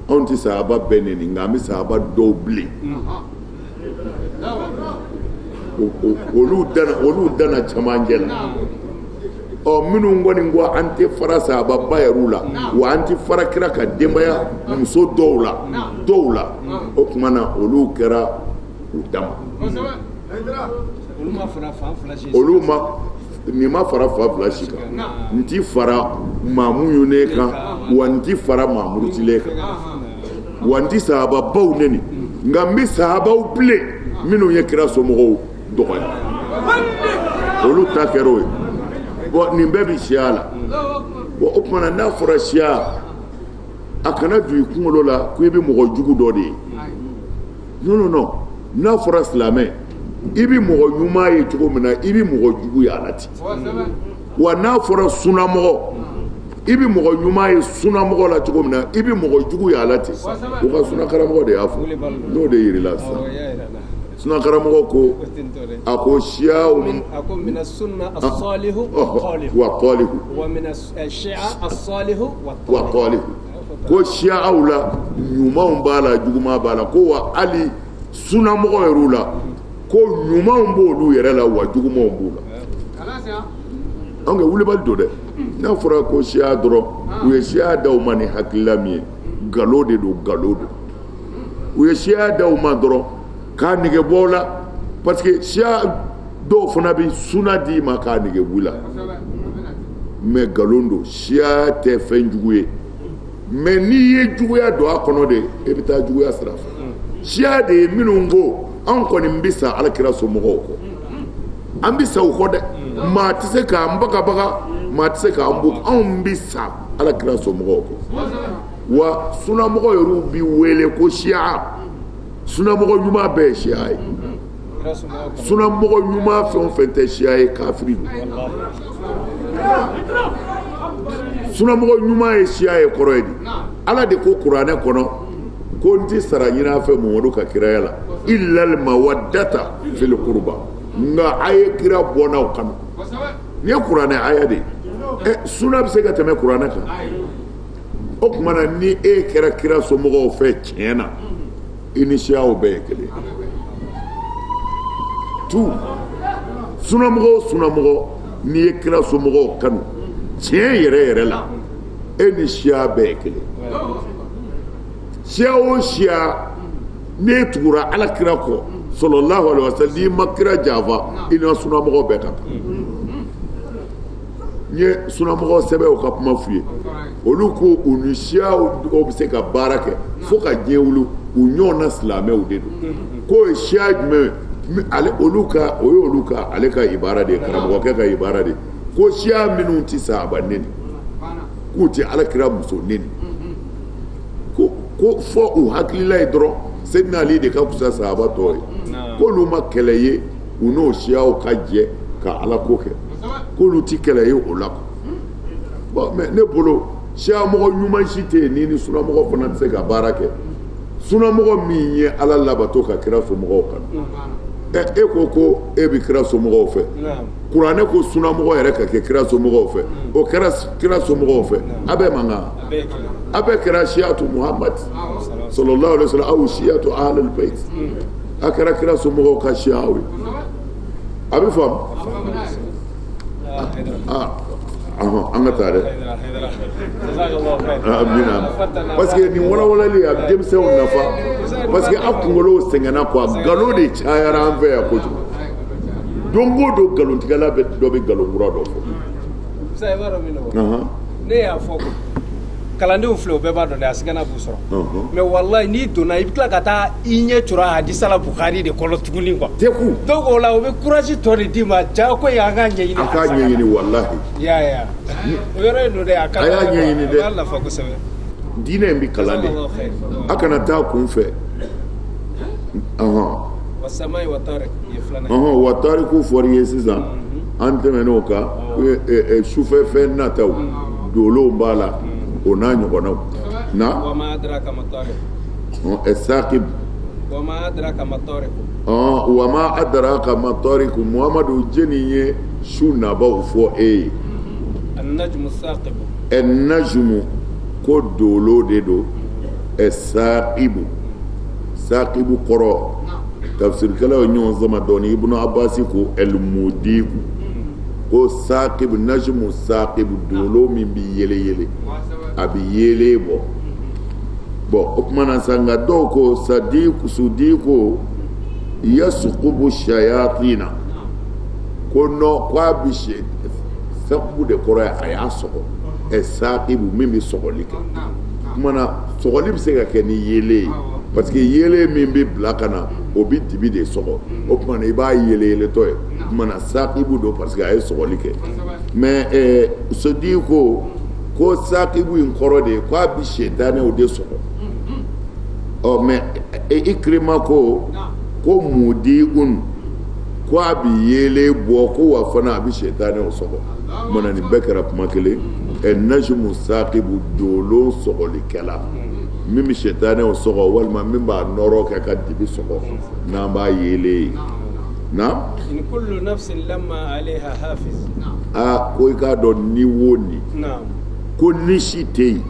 anw ti sahaba bɛɛ neni nka an bɛ sahaba dɔw bilen olu dana camancɛ la minnu kɔni ko an tɛ fara sahaba ba yɛrɛw la wa an tɛ fara kira ka denbaya muso dɔw la o tuma na olu kɛra u dama olu ma nin ma fara fa fila si kan n ti fara maamu ye ne kan wa n ti fara maamurutilen kan wa n ti sahababaw neni nka n bɛ sahabaw bilen minnu ye kira somɔgɔw dɔgɔya olu ta kɛra o ye bon nin bɛɛ bi Shia la bon o tuma na n'a fɔra Shia a kana don i kunkolo la ko i bɛ mɔgɔ jugu dɔ de ye non n'a fɔra silamɛ i bɛ mɔgɔ ɲuman ye cogo min na i bɛ mɔgɔ jugu ye a la ten wa n'a fɔra sunamɔgɔ i bɛ mɔgɔ ɲuman ye sunamɔgɔ la cogo min na i bɛ mɔgɔ jugu ye a la ten o ka sunakaramɔgɔ de y'a fɔ n'o de yirila sisan sunakaramɔgɔ ko a ko Shiaw min as-sunna as-salihu wa talihu wa min ash-shi'a as-salihu wa talihu ko Shiaw la ɲumanw b'a la juguman b'a la ko wa hali sunamɔgɔ yɛrɛw la ko ɲumanw b'olu yɛrɛ la wa jugumanw b'u la anw kɛ wulibali don dɛ n'a fɔra ko Shia dɔrɔn u ye Shia da u ma ni hakilila min ye nkalon de don u ye Shia da u ma dɔrɔn k'a nege bɔ la parce que Shia dɔw fana bɛ suna d'i ma k'a nege bɔ la mais nkalon don Shia tɛ fɛn jugu ye mais n'i ye juguya don a kɔnɔ de e bɛ taa juguya sira fɛ Shia de ye minnu ko anw kɔni bɛ sa alakira somɔgɔw kɔ an bɛ sa u kɔ dɛ maa tɛ se k'an bagabaga maa tɛ se k'an bɔ anw bɛ sa alakira somɔgɔw kɔ wa sunamɔgɔ yɛrɛw bɛ wele ko Shia sunamɔgɔ ɲuman bɛɛ ye Shia ye sunamɔgɔ ɲuman fɛn o fɛn tɛ Shia ye kafiri don sunamɔgɔ ɲuman ye Shia ye kɔrɔ ye di ala de ko kuranɛ kɔnɔ ko n ti sara ɲini a fɛ Mamadu ka kiraya la illal mawaddata fil qurba nka a ye kira bɔ n'aw kanu nin ye kuranɛ aya de suna bɛ se ka tɛmɛ kuranɛ kan o tuma na ni e kɛra kira somɔgɔw fɛ tiɲɛ na initial bɛɛ ye kelen tout sunamɔgɔ n'i ye kira somɔgɔw kanu tiɲɛ yɛrɛ la e ni siya bɛɛ ye kelen siya o siya n'e tugura ala kira kɔ sallallahu alaihi wasallam n'i ma kira janfa i na sunamɔgɔ bɛɛ ka kan n ye sunamɔgɔ sɛbɛnw ka kuma f'u ye olu ko u ni siyaw bɛ se ka baara kɛ fo ka diɲɛ wuli u ɲɔgɔn na silamɛw de don k'o ye siya jumɛn ale olu ka o ye olu ka ale ka ibara de ye karamɔgɔkɛ ka ibara de ko siya minnu tɛ sahaba neni k'u tɛ alakira muso neni ko fɔ u hakilila ye dɔrɔn Seydina Ali de ka fusa sahaba tɔ ye k'olu ma kɛlɛ ye u n'o siyaw ka jɛ ka ala ko kɛ k'olu ti kɛlɛ ye o la bon mais ne bolo siya mɔgɔ ɲuman si tɛ yen ni sunamɔgɔ fana tɛ se ka baara kɛ sunamɔgɔ min ye ala labato ka kira somɔgɔw kanu e ko e bɛ kira somɔgɔw fɛ kuranɛ ko sunamɔgɔ yɛrɛ ka kɛ kira somɔgɔw fɛ o kɛra kira somɔgɔw fɛ a bɛ mankan a bɛ kɛra siyatu Muhammad sallallahu alaihi wasallam aw siyatu ahlul bayt a kɛra kira somɔgɔw ka siyaw ye a bɛ faamu an ka taa dɛ amina parce que nin walawalali a bɛ denmisɛnw nafa parce que a kunkolo sɛgɛnna quoi nkalon de cayara an fɛ yan kojugu don o don nkalontigɛla dɔ bɛ nkalon kura dɔ fɔ ne y'a fɔ kalandenw filɛ o bɛɛ b'a dɔn dɛ a sɛgɛnna b'u sɔrɔ mais wallahi n'i donna i bɛ tila ka taa i ɲɛ cɔrɔ hadisa la Bukhari de kɔnɔ tuguni quoi donc o la o bɛ courage tɔ de d'i ma jago ye an k'a ɲɛɲini a k'a ɲɛɲini wallahi ya o yɔrɔ in don dɛ a y'a ɲɛɲini dɛ a b'a nafa kosɛbɛ diinɛ in bɛ kalan de a kana taa kun fɛ wasamayi wa tariq ye filanan wa tariku fɔri ye sisan an tɛmɛn'o kan sufɛfɛn nataw dolow b'a la o n'a ɲɔgɔnnaw na wama adraka ma tariq saqib wama adraka ma tariq wama adraka ma tariq Muhamadu jeni ye su nabaw fɔ e ye an-najmu saqib an-najmu ko dolo de do saqibu saqibu kɔrɔ tafsirikɛlaw ye ɲɔgɔn sama dɔɔni Ibnu Abbas ko al-mudiku ko saqibu najmu saqibu dolo min bi yele a bɛ yele bɔ o tuma na sa nka dɔw ko sudiku yasuqubu shayatina ko nɔ ko a bɛ saqibu de kɔrɔ ye a y'a sɔgɔ saqibu min bɛ sɔgɔli kɛ o tuma na sɔgɔli bɛ se ka kɛ ni yele ye parce que yele min bɛ bila ka na o bɛ dibi de sɔgɔ o tuma na i b'a yeleyeletɔ ye o tuma na saqibu don parce que a ye sɔgɔli kɛ mais sudiku ko saqibu in kɔrɔ de ye ko a bɛ sɛtanɛw de sɔgɔ mais Ikrima ko mudiun ko a bɛ yele bɔ ko wa fana a bɛ sɛtanɛw sɔgɔ mana nin bɛɛ kɛra kuma kelen najmu saqibu dolo sɔgɔlikɛla min bɛ sɛtanɛw sɔgɔ walima min b'a nɔrɔ kɛ ka dibi sɔgɔ n'an b'a yele na in kullu nafsin lamma alayha hafiz ko i k'a dɔn ni wo ni ko ni si tɛ yen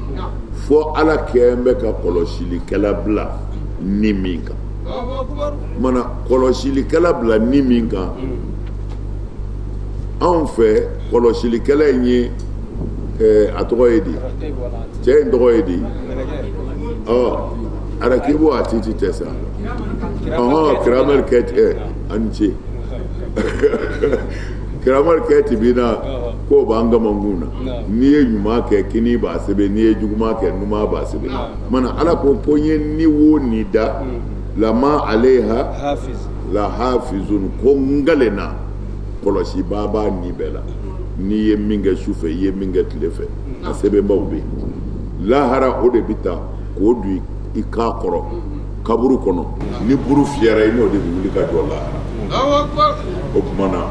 fɔ ala kɛn bɛ ka kɔlɔsilikɛla bila ni min kan mana kɔlɔsilikɛla bila ni min kan anw fɛ kɔlɔsilikɛla in ye a tɔgɔ ye di cɛ in tɔgɔ ye di arakibu a titi tɛ sa kiramɛli kɛti ani ce kiramɛli kɛti bi na k'o b'an gamankun na n'i ye ɲuman kɛ kini b'a sɛbɛn n'i ye juguman kɛ numan b'a sɛbɛn mana ala ko n ye ni wo ni da lama aleha la hafizun ko n galenna kɔlɔsibaa b'a ni bɛɛ la n'i ye min kɛ su fɛ i ye min kɛ tile fɛ a sɛbɛnbaw bɛ yen lahara o de bɛ ta k'o don i k'a kɔrɔ kaburu kɔnɔ ni buru fiyɛra i n'o de bɛ wuli ka jɔ lahara o tuma na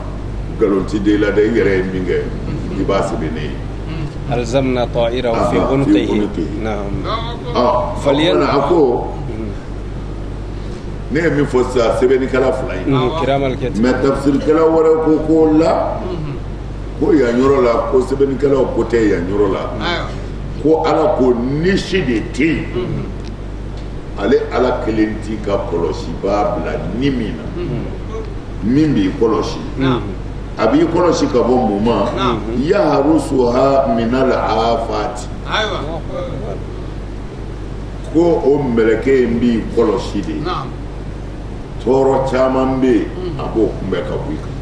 nkalon ti den la dɛ i yɛrɛ ye min kɛ i b'a sɛbɛn ne ye. alzamna ta'irahu fi unuqihi a ko ne ye min fɔ sisan sɛbɛnnikɛla fila in mais tafsirikɛla wɛrɛ ko la ko yan yɔrɔ la ko sɛbɛnnikɛlaw ko tɛ yan yɔrɔ la ko ala ko nisi de tɛ yen ale ala kelen ti ka kɔlɔsi b'a bila ni min na min b'i kɔlɔsi a b'i kɔlɔsi ka bɔ mun ma yaharusuha minal afati ko o mɛlɛkɛ in b'i kɔlɔsi de tɔɔrɔ caman bɛ yen a b'o kunbɛ ka bɔ i kan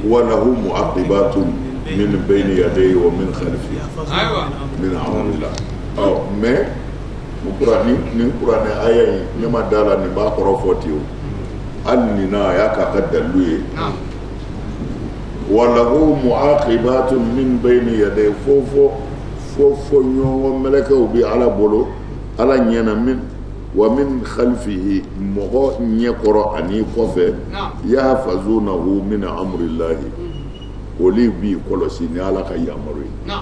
walahu mu'aqibatun min bayni yadayhi wa min khalfihi min amrillah mais ni kuranɛ aya in ne ma da la nin b'a kɔrɔ fɔ ten o hali nin na a y'a k'a ka dalilu ye walahu mu'aqibatun min bayni yadayhi fo ɲɔgɔn mɛlɛkɛw bɛ ala bolo ala ɲɛna min wa min khalfihi mɔgɔ ɲɛkɔrɔ ani kɔfɛ yahfazunahu min amrillahi olu b'i kɔlɔsi ni ala ka yamaru ye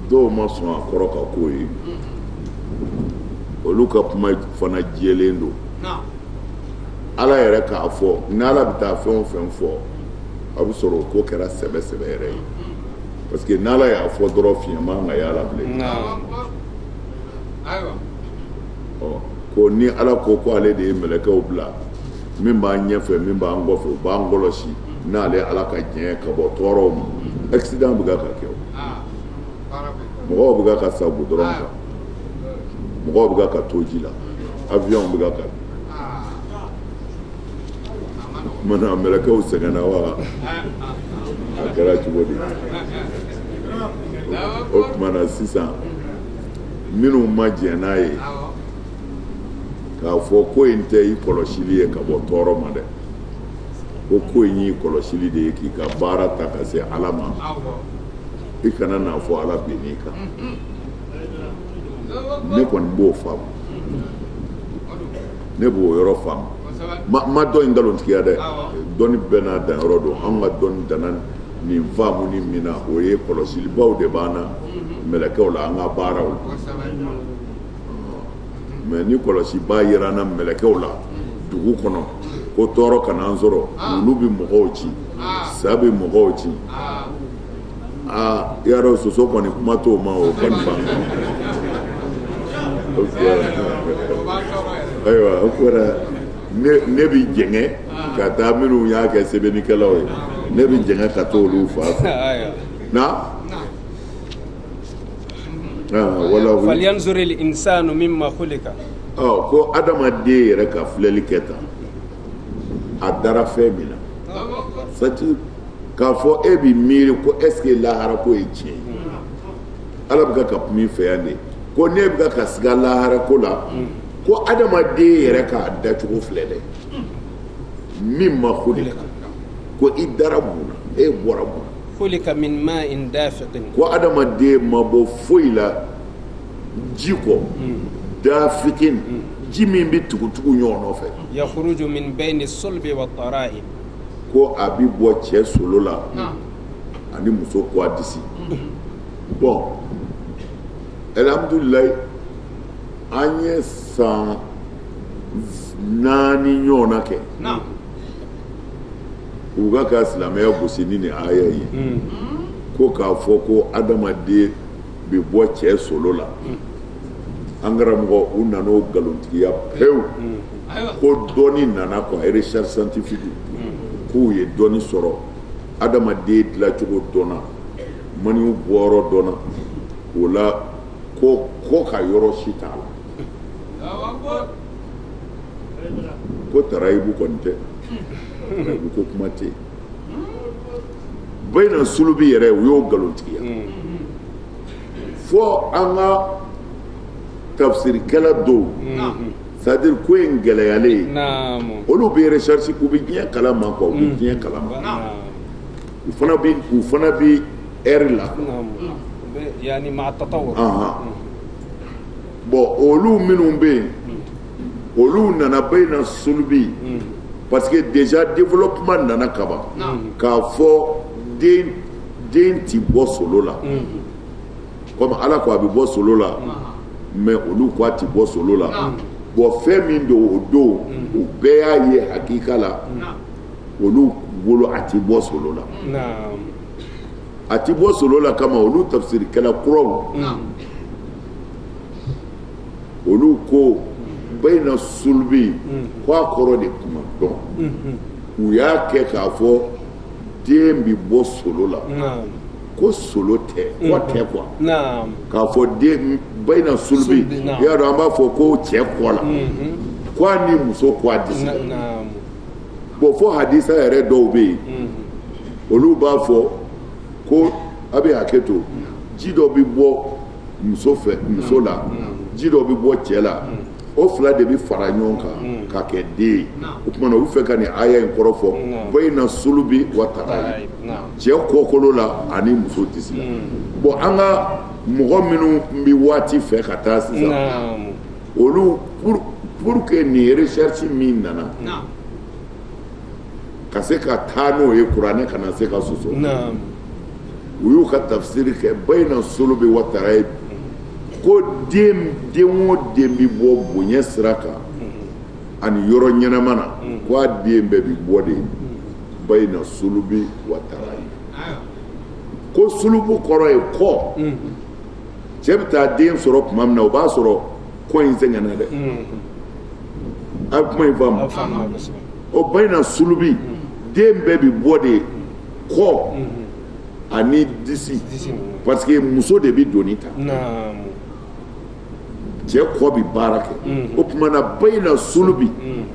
dɔw ma sɔn a kɔrɔ ka k'o ye olu ka kuma fana jɛlen don ala yɛrɛ k'a fɔ ni ala bɛ taa fɛn o fɛn fɔ a bɛ sɔrɔ o ko kɛra sɛbɛ yɛrɛ ye parce que n'ala y'a fɔ dɔrɔn fiɲɛ man ka y'a la bilen ko ni ala ko ale de ye mɛlɛkɛw bila min b'an ɲɛfɛ min b'an kɔfɛ u b'an kɔlɔsi n'ale ala ka diɲɛ ka bɔ tɔɔrɔw ma accident bɛ ka kɛ o mɔgɔw bɛ ka sa gudɔrɔn kan mɔgɔw bɛ ka to ji la avion bɛ ka mana mɛlɛkɛw sɛgɛnna wa a kɛra cogo di o tuma na sisan minnu ma jɛn n'a ye k'a fɔ ko in tɛ i kɔlɔsili ye ka bɔ tɔɔrɔ ma dɛ ko in y'i kɔlɔsili de ye k'i ka baara ta ka se ala ma i kana n'a fɔ ala bɛnn'i kan ne kɔni b'o faamu ne b'o yɔrɔ faamu ma dɔn in nkalontigiya dɛ dɔnni bɛɛ n'a danyɔrɔ don an ka dɔnni danna nin faamu ni min na o ye kɔlɔsilibaw de b'an na mɛlɛkɛw la an ka baaraw la mɛ ni kɔlɔsiba yera an na mɛlɛkɛw la dugu kɔnɔ ko tɔɔrɔ kana an sɔrɔ olu bɛ mɔgɔw ci sa bɛ mɔgɔw ci yarɔ soso kɔni kuma t'o ma o kɔni b'an ayiwa o kɛra ne bɛ jɛngɛ ka taa minnu y'a kɛ sɛbɛnnikɛlaw ye ne bɛ jɛngɛ ka to olu fa fɛ na falyanzur al-insanu mimma khuliqa ko adamaden yɛrɛ ka filɛli kɛ tan a dara fɛn min na sati k'a fɔ e bɛ miiri ko est-ce que lahara ko ye tiɲɛ ye ala bɛ ka kuma i fɛ yan de ko ne bɛ ka siga lahara ko la ko adamaden yɛrɛ k'a dacogo filɛ dɛ min ma khuliqa ko i dara mun na e bɔra mun na khuliqa min ma'in dafiqin ko adamaden ma bɔ foyi la ji kɔ dafiqin ji min bɛ tugutugu ɲɔgɔn nɔfɛ yakhruju min bayni sulbi wa tara'ib ko a bɛ bɔ cɛ solo la ani muso kɔ a disi bon alhamdulilayi an ye san 4 ɲɔgɔnna kɛ u ka silamɛya gosi ni nin aya ye ko k'a fɔ ko adamaden bɛ bɔ cɛ solo la an karamɔgɔ u nana o nkalontigiya pewu ko dɔnni nana quoi recherche scientifique k'u ye dɔnni sɔrɔ adamaden dilancogo dɔnna maniw bɔyɔrɔ dɔnna o la ko ka yɔrɔ si t'a la ko tarayibu kɔni tɛ tarayibu ko kuma tɛ yen bayna sulubi yɛrɛ u y'o nkalontigiya fɔ an ka tafsirikɛla dɔw c'est à dire ko in gɛlɛyalen olu bɛ recherche u bɛ diɲɛ kalama quoi u bɛ diɲɛ kalama u fana bɛ ɛri la yani ma tatawur bon olu minnu bɛ yen olu nana bayna sulubi parce que déjà développement nana kaban k'a fɔ den ti bɔ solo la comme ala ko a bɛ bɔ solo la mais olu ko a ti bɔ solo la bon fɛn min don o don u bɛɛ y'a ye hakika la olu bolo a ti bɔ solo la ati bo solo la kama olu tafsir kala kuraw olu ko bayna sulbi kwa koro de kuma don u y'a kɛ k'a fɔ den bi bɔ solo la ko solo tɛ ko tɛ quoi k'a fɔ den bayna sulbi y'a dɔn an b'a fɔ ko cɛ kɔ la kwa ni muso kɔ a disi bon fo hadisa yɛrɛ dɔw bɛ yen olu b'a fɔ ko a bɛ hakɛ to ji dɔ bɛ bɔ muso fɛ muso la ji dɔ bɛ bɔ cɛ la o fila de bɛ fara ɲɔgɔn kan ka kɛ den ye o tuma na u fɛ ka nin aya in kɔrɔ fɔ bayna sulubi wa tarayi cɛ kɔkolo la ani muso disi la bon an ka mɔgɔ minnu bɛ waati fɛ ka taa sisan olu pour que nin recherche min nana ka se ka taa n'o ye kuranɛ kana se ka sɔsɔ u y'u ka tafsiri kɛ bayna sulubi wa tarayi ko den o den bi bɔ bonya sira kan ani yɔrɔ ɲɛnama na ko a den bɛɛ bi bɔ de bayna sulubi wa tarayi ko sulubu kɔrɔ ye kɔ cɛ bɛ taa den sɔrɔ tuma min na o b'a sɔrɔ kɔ in sɛgɛnna dɛ a ye kuma in faamu o bayna sulubi den bɛɛ bi bɔ de kɔ ani disi parce que muso de bi doni ta cɛ kɔ bi baara kɛ o tuma na bayna sulubi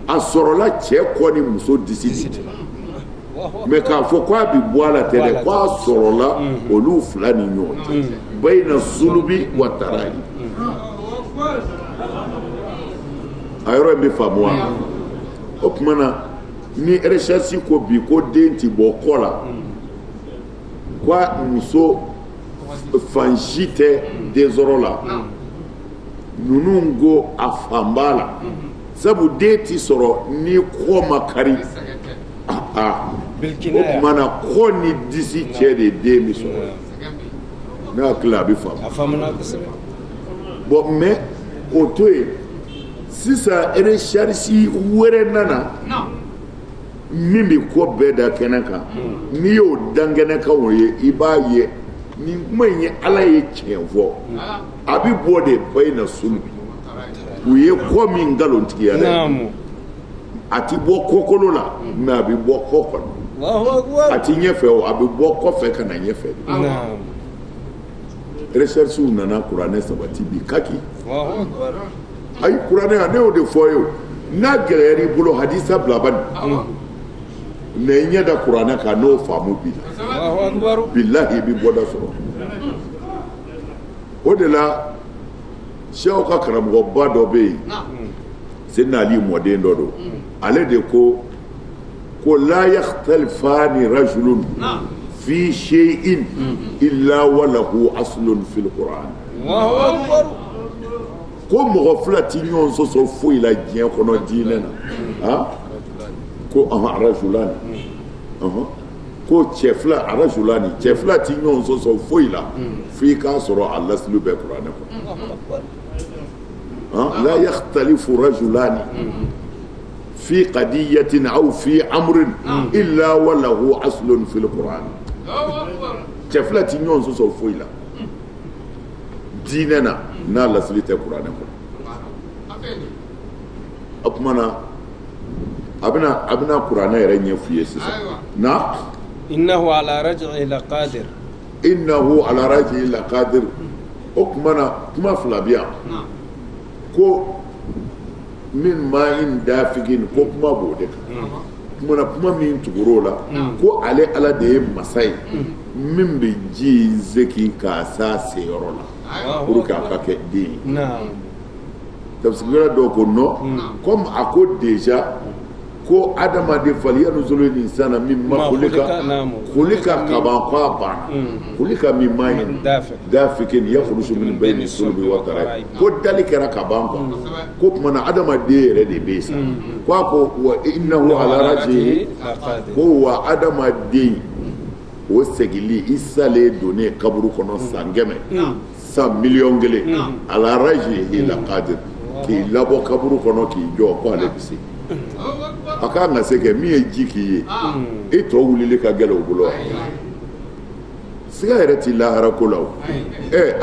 a sɔrɔla cɛ kɔ ni muso disi mais k'a fɔ k'a bi bɔ a la tɛ dɛ k'a sɔrɔla olu fila ni ɲɔgɔn cɛ bayna sulubi wa tarayi a yɔrɔ in bɛ faamu wa o tuma na ni recherche ko bi ko den ti bɔ kɔ la ko muso fan si tɛ densɔrɔ la ninnu ko a fan b'a la sabu den ti sɔrɔ ni kɔ ma kari o tuma na kɔ ni disi cɛ de den bi sɔrɔ ne hakili a bɛ faamu bon mais o to yen sisan recherche wɛrɛ nana min bɛ kɔ bɛɛ da kɛnɛ kan n'i y'o dan kɛnɛ kan o ye i b'a ye nin kuma in ye ala ye tiɲɛ fɔ a bɛ bɔ de bayna sulubi u ye kɔ min nkalontigiya dɛ a ti bɔ kɔkolo la mais a bɛ bɔ kɔ kɔnɔ a ti ɲɛfɛ o a bɛ bɔ kɔfɛ ka na ɲɛfɛ recherche nana kuranɛ sabati bi kaki ayi kuranɛ a ne y'o de fɔ ye o n'a gɛlɛyara i bolo hadisa bila bani na i ɲɛ da kuranɛ kan n'o faamu bi la bilahi i bɛ bɔda sɔrɔ o de la sew ka karamɔgɔba dɔ bɛ yen Seydina Ali mɔden dɔ don ale de ko la yakhtalifani rajulun fi shay'in illa wa lahu aslun fil Qur'an ko mɔgɔ fila ti ɲɔgɔn sɔsɔ foyi la diɲɛ kɔnɔ diinɛ na ko rajulani ko cɛ fila rajulani cɛ fila ti ɲɔgɔn sɔsɔ foyi la f'i k'a sɔrɔ a lasili bɛ kuranɛ kɔnɔ la yakhtalifu rajulani fi qadiyatin aw fi amrin illa wa lahu aslun fil Qur'an cɛ fila ti ɲɔgɔn sɔsɔ foyi la diinɛ na n'a lasili tɛ kuranɛ kɔnɔ o tuma na a bɛna kuranɛ yɛrɛ ɲɛf'i ye sisan na innahu ala raj'i laqadir o tuma na kuma fila bɛ yan ko min ma'in dafigin ko kuma b'o de kan tuma na kuma min tugur'o la ko ale ala de ye masa ye min bɛ ji zeki k'a s'a seyɔrɔ la pour que a ka kɛ den ye tafsirila dɔw ko non comme a ko déjà ko adamaden falyanzuru linsana mimma khuliqa kaban ko a banna khuliqa min ma'in dafikin yakhruju min bayni sulbi wa tara'i ko dali kɛra kaban ko tuma na adamaden yɛrɛ de bɛ sa ko a ko wa innahu ala raj'ihi ko wa adamaden o segili i salen donnen kaburu kɔnɔ san 100 san miliyɔn 1 ala raj'ihi laqadir k'i labɔ kaburu kɔnɔ k'i jɔ ko ale bɛ se a ka kan ka se kɛ min ye ji k'i ye e tɔ wulili ka gɛlɛn o bolo siga yɛrɛ ti lahara ko la o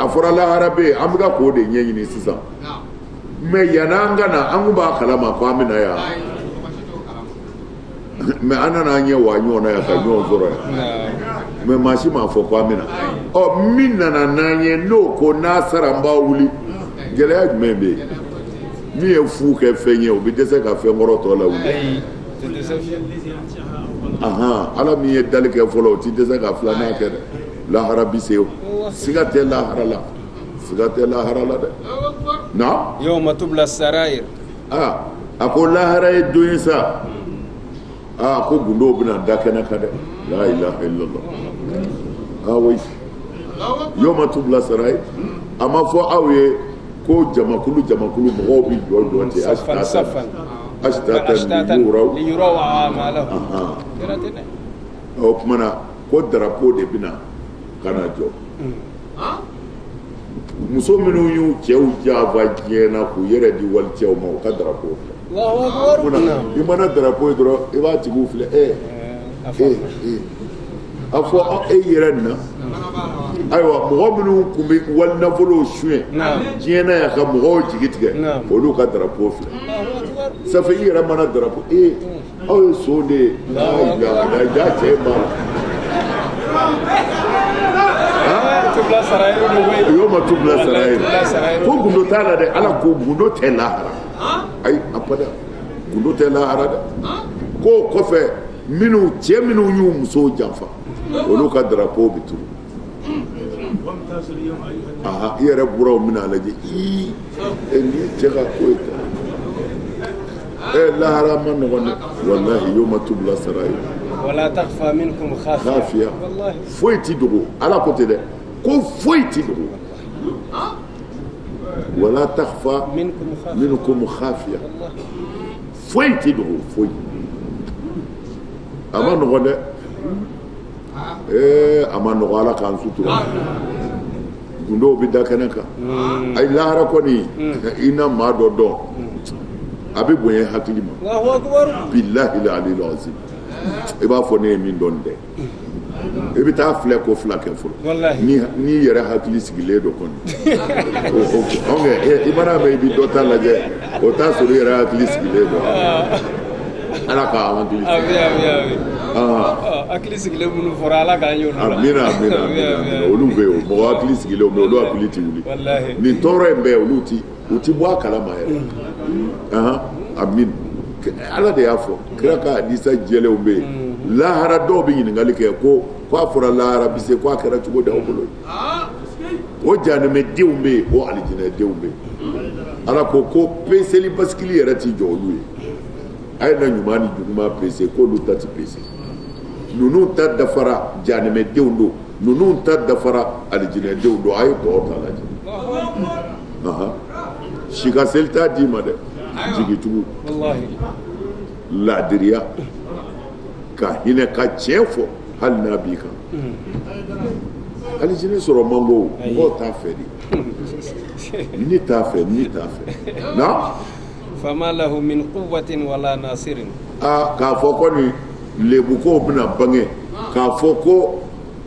a fɔra lahara bɛ yen an bɛ ka k'o de ɲɛɲini sisan mais yan'an ka na an kun b'a kalama ko an bɛ na yan mais an nana an ɲɛ wa ɲɔgɔn na yan ka ɲɔgɔn sɔrɔ yan mais maa si m'a fɔ ko an bɛ na min nana n'an ye n'o ko n'a sara n b'a wuli gɛlɛya jumɛn bɛ yen min ye fu kɛ fɛn ye o bɛ dɛsɛ ka fɛn kɔrɔ tɔ la wuli ala min ye dali kɛ fɔlɔ o ti dɛsɛ ka filanan kɛ dɛ lahara bi se o siga tɛ lahara la siga tɛ lahara la dɛ na yawma tubla sarair a ko lahara ye don ye sa ko gundo bɛna da kɛnɛ kan dɛ la ilaha illallah oui yawma tubla sarair a ma fɔ aw ye ko jamakulu mɔgɔw bi jɔ ten safan ashtatan liyuraw a'malahum o kumana ko drapeau de bɛna kana jɔ muso minnu y'u cɛw jaafa diɲɛ na k'u yɛrɛ di walicɛw ma u ka drapeau filɛ i mana drapeau ye dɔrɔn i b'a tigiw filɛ a fɔ e yɛrɛ na ayiwa mɔgɔ minnu tun bɛ wali nafolow suɲɛ diɲɛ na yan ka mɔgɔw jigi tigɛ olu ka drapeau filɛ safe i yɛrɛ mana drapeau aw ye so de ye ja cɛ b'a la yawma tubla sarair ko gundo t'a la dɛ ala ko gundo tɛ lahara ayi abada gundo tɛ lahara dɛ ko kɔfɛ cɛ minnu y'u musow janfa olu ka drapeau bɛ turu i yɛrɛ buraw bɛna lajɛ nin ye cɛ ka ko ye tan lahara ma nɔgɔn dɛ wallahi yawma tubla sarair wala takhfa minkum khafiya foyi ti dogo ala ko tɛ dɛ ko foyi ti dogo wala takhfa minkum khafiya foyi ti dogo foyi a ma nɔgɔn dɛ a ma nɔgɔn ala k'an sutura gundow bɛ da kɛnɛ kan ayi lahara kɔni i na maa dɔ dɔn a bɛ bonya hakili ma billahi aliyil azim i b'a fɔ ne ye min dɔn dɛ i bɛ taa filɛ ko fila kɛ fɔlɔ n'i yɛrɛ hakili sigilen don kɔni i mana mɛn i bɛ dɔ ta lajɛ o t'a sɔrɔ i yɛrɛ hakili sigilen don ala k'a hakili hakili sigilen minnu fɔra ala k'an y'olu la amina olu bɛ yen mɔgɔ hakili sigilen bɛ olu hakili ti wuli nin tɔɔrɔ in bɛɛ olu ti bɔ a kalama yɛrɛ amin ala de y'a fɔ kira ka hadisa jɛlenw bɛ yen lahara dɔw bɛ ɲininkali kɛ ko a fɔra lahara bi se k'a kɛra cogo d'aw bolo o janɛmɛdenw bɛ yen o alijinɛdenw bɛ yen ala ko peseli basikili yɛrɛ ti jɔ olu ye a ye na ɲuman ni juguman pese k'olu ta ti pese ninnu ta dafara janɛmɛdenw don ninnu ta dafara alijinɛdenw don a ye tɔw ta lajɛ sikaseli t'a d'i ma dɛ jigitugu laadiriya ka hinɛ ka tiɲɛ fɔ hali n'a b'i kan alijinɛ sɔrɔ man go mɔgɔw t'a fɛ de ni t'a fɛ na fama lahu min quwwatin wala nasirin k'a fɔ kɔni lebukow bɛna bange k'a fɔ ko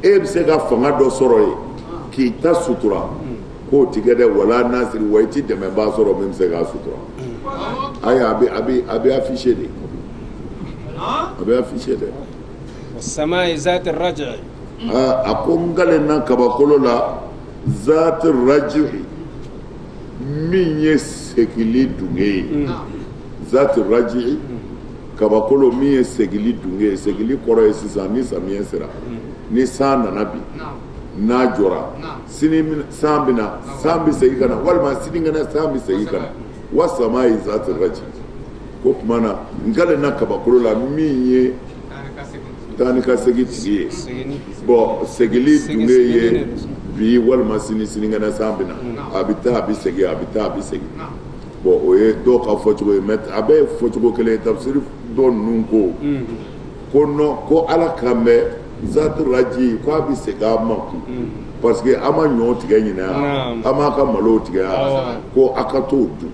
e bɛ se ka fanga dɔ sɔrɔ ye k'i ta sutura k'o tigɛ dɛ wala nasiri wa i ti dɛmɛbaa sɔrɔ min bɛ se k'a sutura ayi a bɛ affiché de samai zati raj'i a ko n galen na kabakolo la zati raj'i min ye segili dunge ye zati raj'i kabakolo min ye segili dunge ye segili kɔrɔ ye sisan ni samiyɛ sera ni san nana bi n'a jɔra sini san bɛna san bɛ segin ka na walima sinikɛnɛ san bɛ segin ka na wa sama ye zati raj'i ko tuma na n galen na kabakolo la min ye taa ni ka segin tigi ye bɔn segili dunge ye bi walima sinikɛnɛ san bɛna a bɛ taa a bɛ segin a bɛ taa a bɛ segin bɔn o ye dɔw ka fɔcogo ye mɛ a bɛɛ ye fɔcogo kelen ye tafsiri dɔ ninnu ko non ko ala kan bɛ zati raji ko a bɛ segin a ma kun parce que a ma ɲɔ tigɛ ɲinɛ a m'a ka malo tigɛ ko a ka t'o dun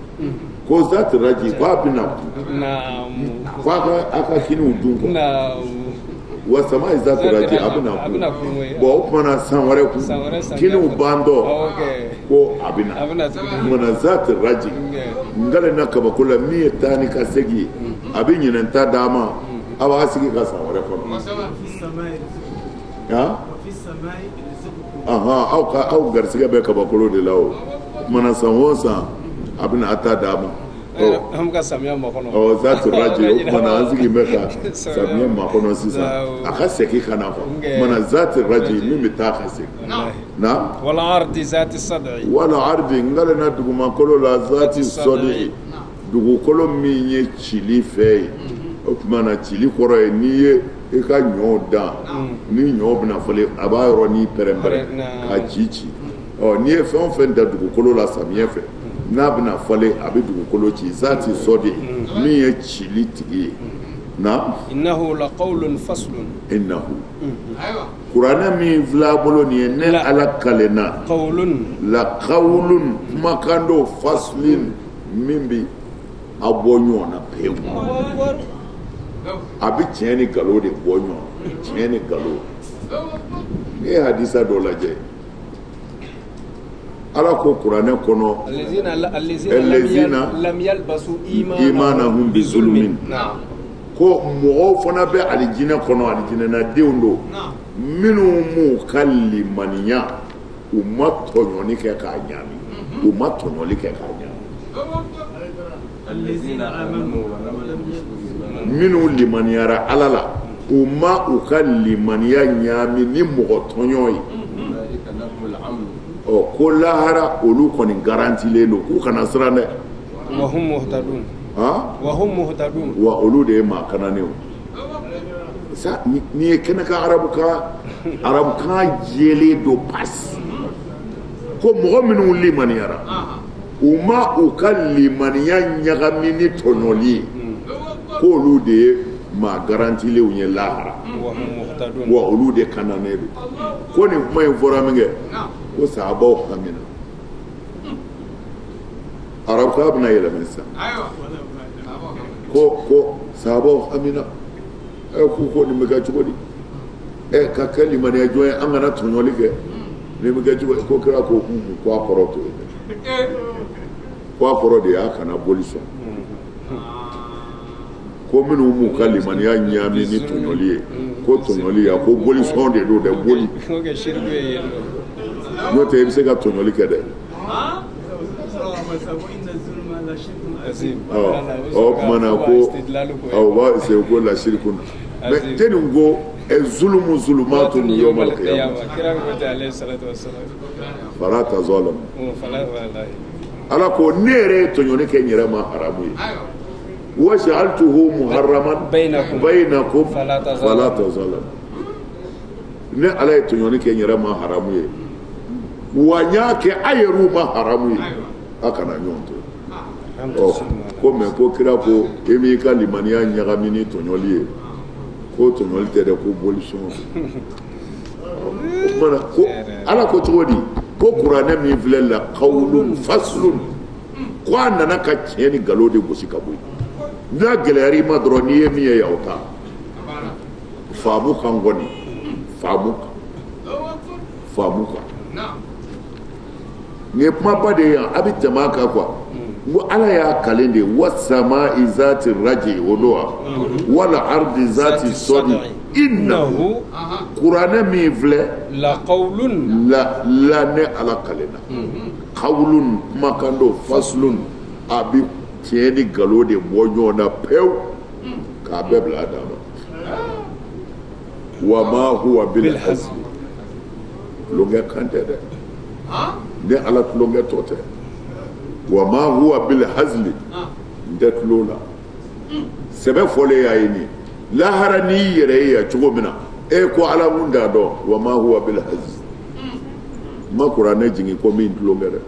ko zati raji ko a bɛ na kun ko a ka kiniw dun wa sama izati raji abina ku bo o kuma na san wɛrɛ ku kinu bando ko abina mana zati raji ngale na kabako la mi ye taa ni ka segi a bɛ ɲinɛn dama a b'a sigi ka san wɛrɛ kɔnɔ aw garisɛgɛ bɛ kabakolo de la o mana san o san a bɛna a ta dama an ka samiya makɔnɔ zati raji o kumana an sigi bɛ ka samiya makɔnɔ sisan a ka segin ka na fɔ mana zati raji min bɛ taa ka segin na wala ardi zati sad'i wala ardi ngale na dugumakolo la zati sad'i dugukolo min ye cili fɛ ye o kumana cili kɔrɔ ye n'i ye i ka ɲɔ dan ni ɲɔ bɛna falen a b'a yɔrɔ ni pɛrɛn-pɛrɛn ka ci n'i ye fɛn o fɛn da dugukolo la samiyɛ fɛ n'a bɛna falen a bɛ dugukolo ci zati sɔdi min ye cili tigi ye na innahu la qawlun faslun innahu kuranɛ min filɛ a bolo nin ye ne ala kalenna la qawlun kumakan dɔ faslin min bi a bɔ ɲɔgɔn na pewu a bɛ tiɲɛ ni nkalon de bɔ ɲɔgɔn tiɲɛ ni nkalon ne ye hadisa dɔ lajɛ ala ko kuranɛ kɔnɔ allazina lam yalbasu imanahum bi zulmin ko mɔgɔw fana bɛ alijinɛ kɔnɔ alijinɛnadenw don minnu m'u ka limaniya u ma tɔɲɔni kɛ k'a ɲaami u ma tɔɲɔli kɛ k'a ɲaami minnu limaniyara ala la u ma u ka limaniya ɲaami ni mɔgɔ tɔɲɔ ye ko lahara olu kɔni garantilen don k'u kana siran dɛ wa hum muhtadun wa olu de ye maa kananenw sa ni ye kɛnɛ ka arabukan jɛlen don pasi ko mɔgɔ minnu limaniyara u ma u ka limaniya ɲagami ni tɔɲɔli ye k'olu de ye maa garantilenw ye lahara wa olu de kananen don ko nin kuma in fɔra min kɛ ko sahabaw hamina arabukan bɛna yɛlɛmɛ sisan ko sahabaw hamina k'u ko nin bɛ kɛ cogo di ka kɛ limaniya jɔn ye an kana tɔɲɔli kɛ nin bɛ kɛ cogo di ko kira ko ko a kɔrɔ to yen ko a kɔrɔ de y'a kana boli sɔn ko minnu m'u ka limaniya ɲaami ni tɔɲɔli ye ko tɔɲɔli ya ko boli sɔn de don dɛ boli n'o tɛ i bɛ se ka tɔɲɔli kɛ dɛ o kumana ko u b'a essayer ko la shirikun mais tɛ nin ko zulumu zulumatun yawmal qiyamah fala tazalamu ala ko ne yɛrɛ ye tɔɲɔli kɛ n yɛrɛ ma haramu ye waj'altuhu muharraman bainakum fala tazalamu ne ala ye tɔɲɔli kɛ n yɛrɛ ma haramu ye wa n y'a kɛ a yɛrɛw ma haramu ye a kana ɲɔgɔn to ko mɛ ko kira ko e m'i ka limaniya ɲagami ni tɔɲɔli ye ko tɔɲɔli tɛ dɛ ko boli sɔn o kumana ko ala ko cogo di ko kuranɛ min filɛ la qawlun faslun ko a nana ka tiɲɛ ni nkalon de gosi ka bɔ yen n'a gɛlɛyara i ma dɔrɔn n'i ye min ye yaw ta faamu kan kɔni faamu kan nin ye kumaba de ye yan a bɛ jama kan kuwa n ko ala y'a kalen de wasama izati raji o don wa wala ardi zati sɔdi innahu kuranɛ min filɛ la qawlun la ne ala kalen na qawlun kumakan do faslun a bɛ tiɲɛ ni nkalon de bɔ ɲɔgɔn na pewu k'a bɛɛ bila a dan ma wa ma huwa bil hazli lonkɛ kan tɛ dɛ ne ala tulonkɛ tɔ tɛ wa ma huwa bil hazli n tɛ tulo la sɛbɛ fɔlen y'a ye nin lahara n'i yɛrɛ ye yan cogo min na e ko ala mun t'a dɔn wa ma huwa bil hazli ma kuranɛ jigin ko min tulonkɛ dɛ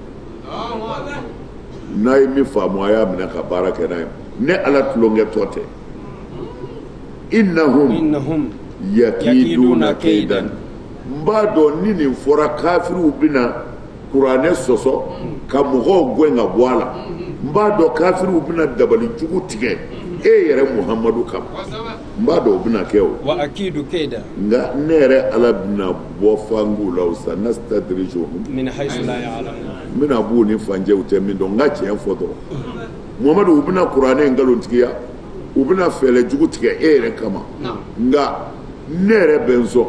n'a ye min faamu a y'a minɛ ka baara kɛ n'a ye ne ala tulonkɛ tɔ tɛ innahum yakiduna kaidan n b'a dɔn ni nin fɔra kafiriw bɛna kuranɛ sɔsɔ ka mɔgɔw gɛn ka bɔ a la n b'a dɔn kafiriw bɛna dabali jugu tigɛ e yɛrɛ muhamadu kama n b'a dɔn o bɛna kɛ o wa akidu kaida nka ne yɛrɛ ala bɛna bɔ fangu la o sa nastadrijuhum min haythu la ya'lamun n bɛna b'u ni fanjɛw tɛ min dɔn n ka tiɲɛ fɔ dɔrɔn muhamadu u bɛna kuranɛ nkalontigiya u bɛna fɛɛrɛ jugu tigɛ e yɛrɛ kama nka ne yɛrɛ bɛ n sɔn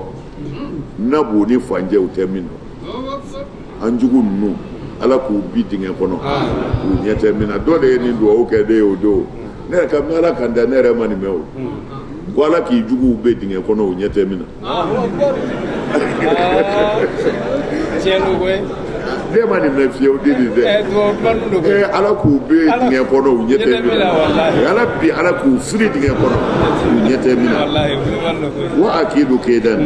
n'a b'u ni fanjɛw tɛ min dɔn an jugu ninnu ala k'u bi dingɛ kɔnɔ k'u ɲɛ tɛ min na dɔ de ye nin dugawu kɛ de ye o don ne yɛrɛ kabini ala kan da ne yɛrɛ ma nin mɛn o ko ala k'i juguw bɛ dingɛ kɔnɔ u ɲɛ tɛ min na tiɲɛ koyi ne ma nin mɛn fiyewu di nin dɛ ala k'u bɛ dingɛ kɔnɔ u ɲɛ tɛ min na ala bi ala k'u fili dingɛ kɔnɔ u ɲɛ tɛ min na wa akidu kaidan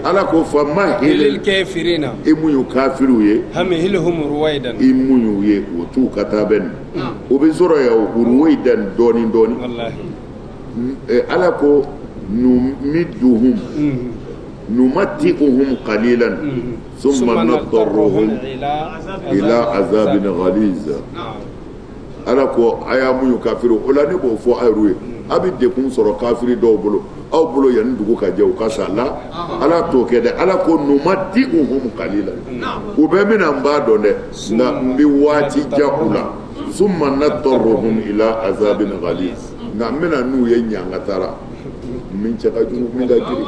ala ko fa ma lil kafirina e mun y'u kafiriw ye hamhilhum ruwaidan i mun y'u ye o t'u ka taa bɛ nin o bɛ sɔrɔ ya ruwaidan dɔɔni dɔɔni ala ko numiduhum numati'uhum qalilan thumma nadarruhum ila azabin ghaliz ala ko aya mun y'u kafiru o la ne b'o fɔ ayru ye a bɛ dekun sɔrɔ kafiri dɔw bolo aw bolo yanni dugu ka jɛ u ka sa la ala t'o kɛ dɛ ala ko numati'uhum qalilan u bɛ min na n b'a dɔn dɛ nka n bɛ waati ja u la thumma nadarruhum ila azabin ghaliz nka n bɛna n'u ye ɲanga la min cɛ ka jugu min ka giri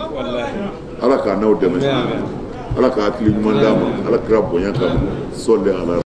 ala k'a n'aw dɛmɛ ala k'a hakili ɲuman d'a ma ala kira bonya kama sɔli ala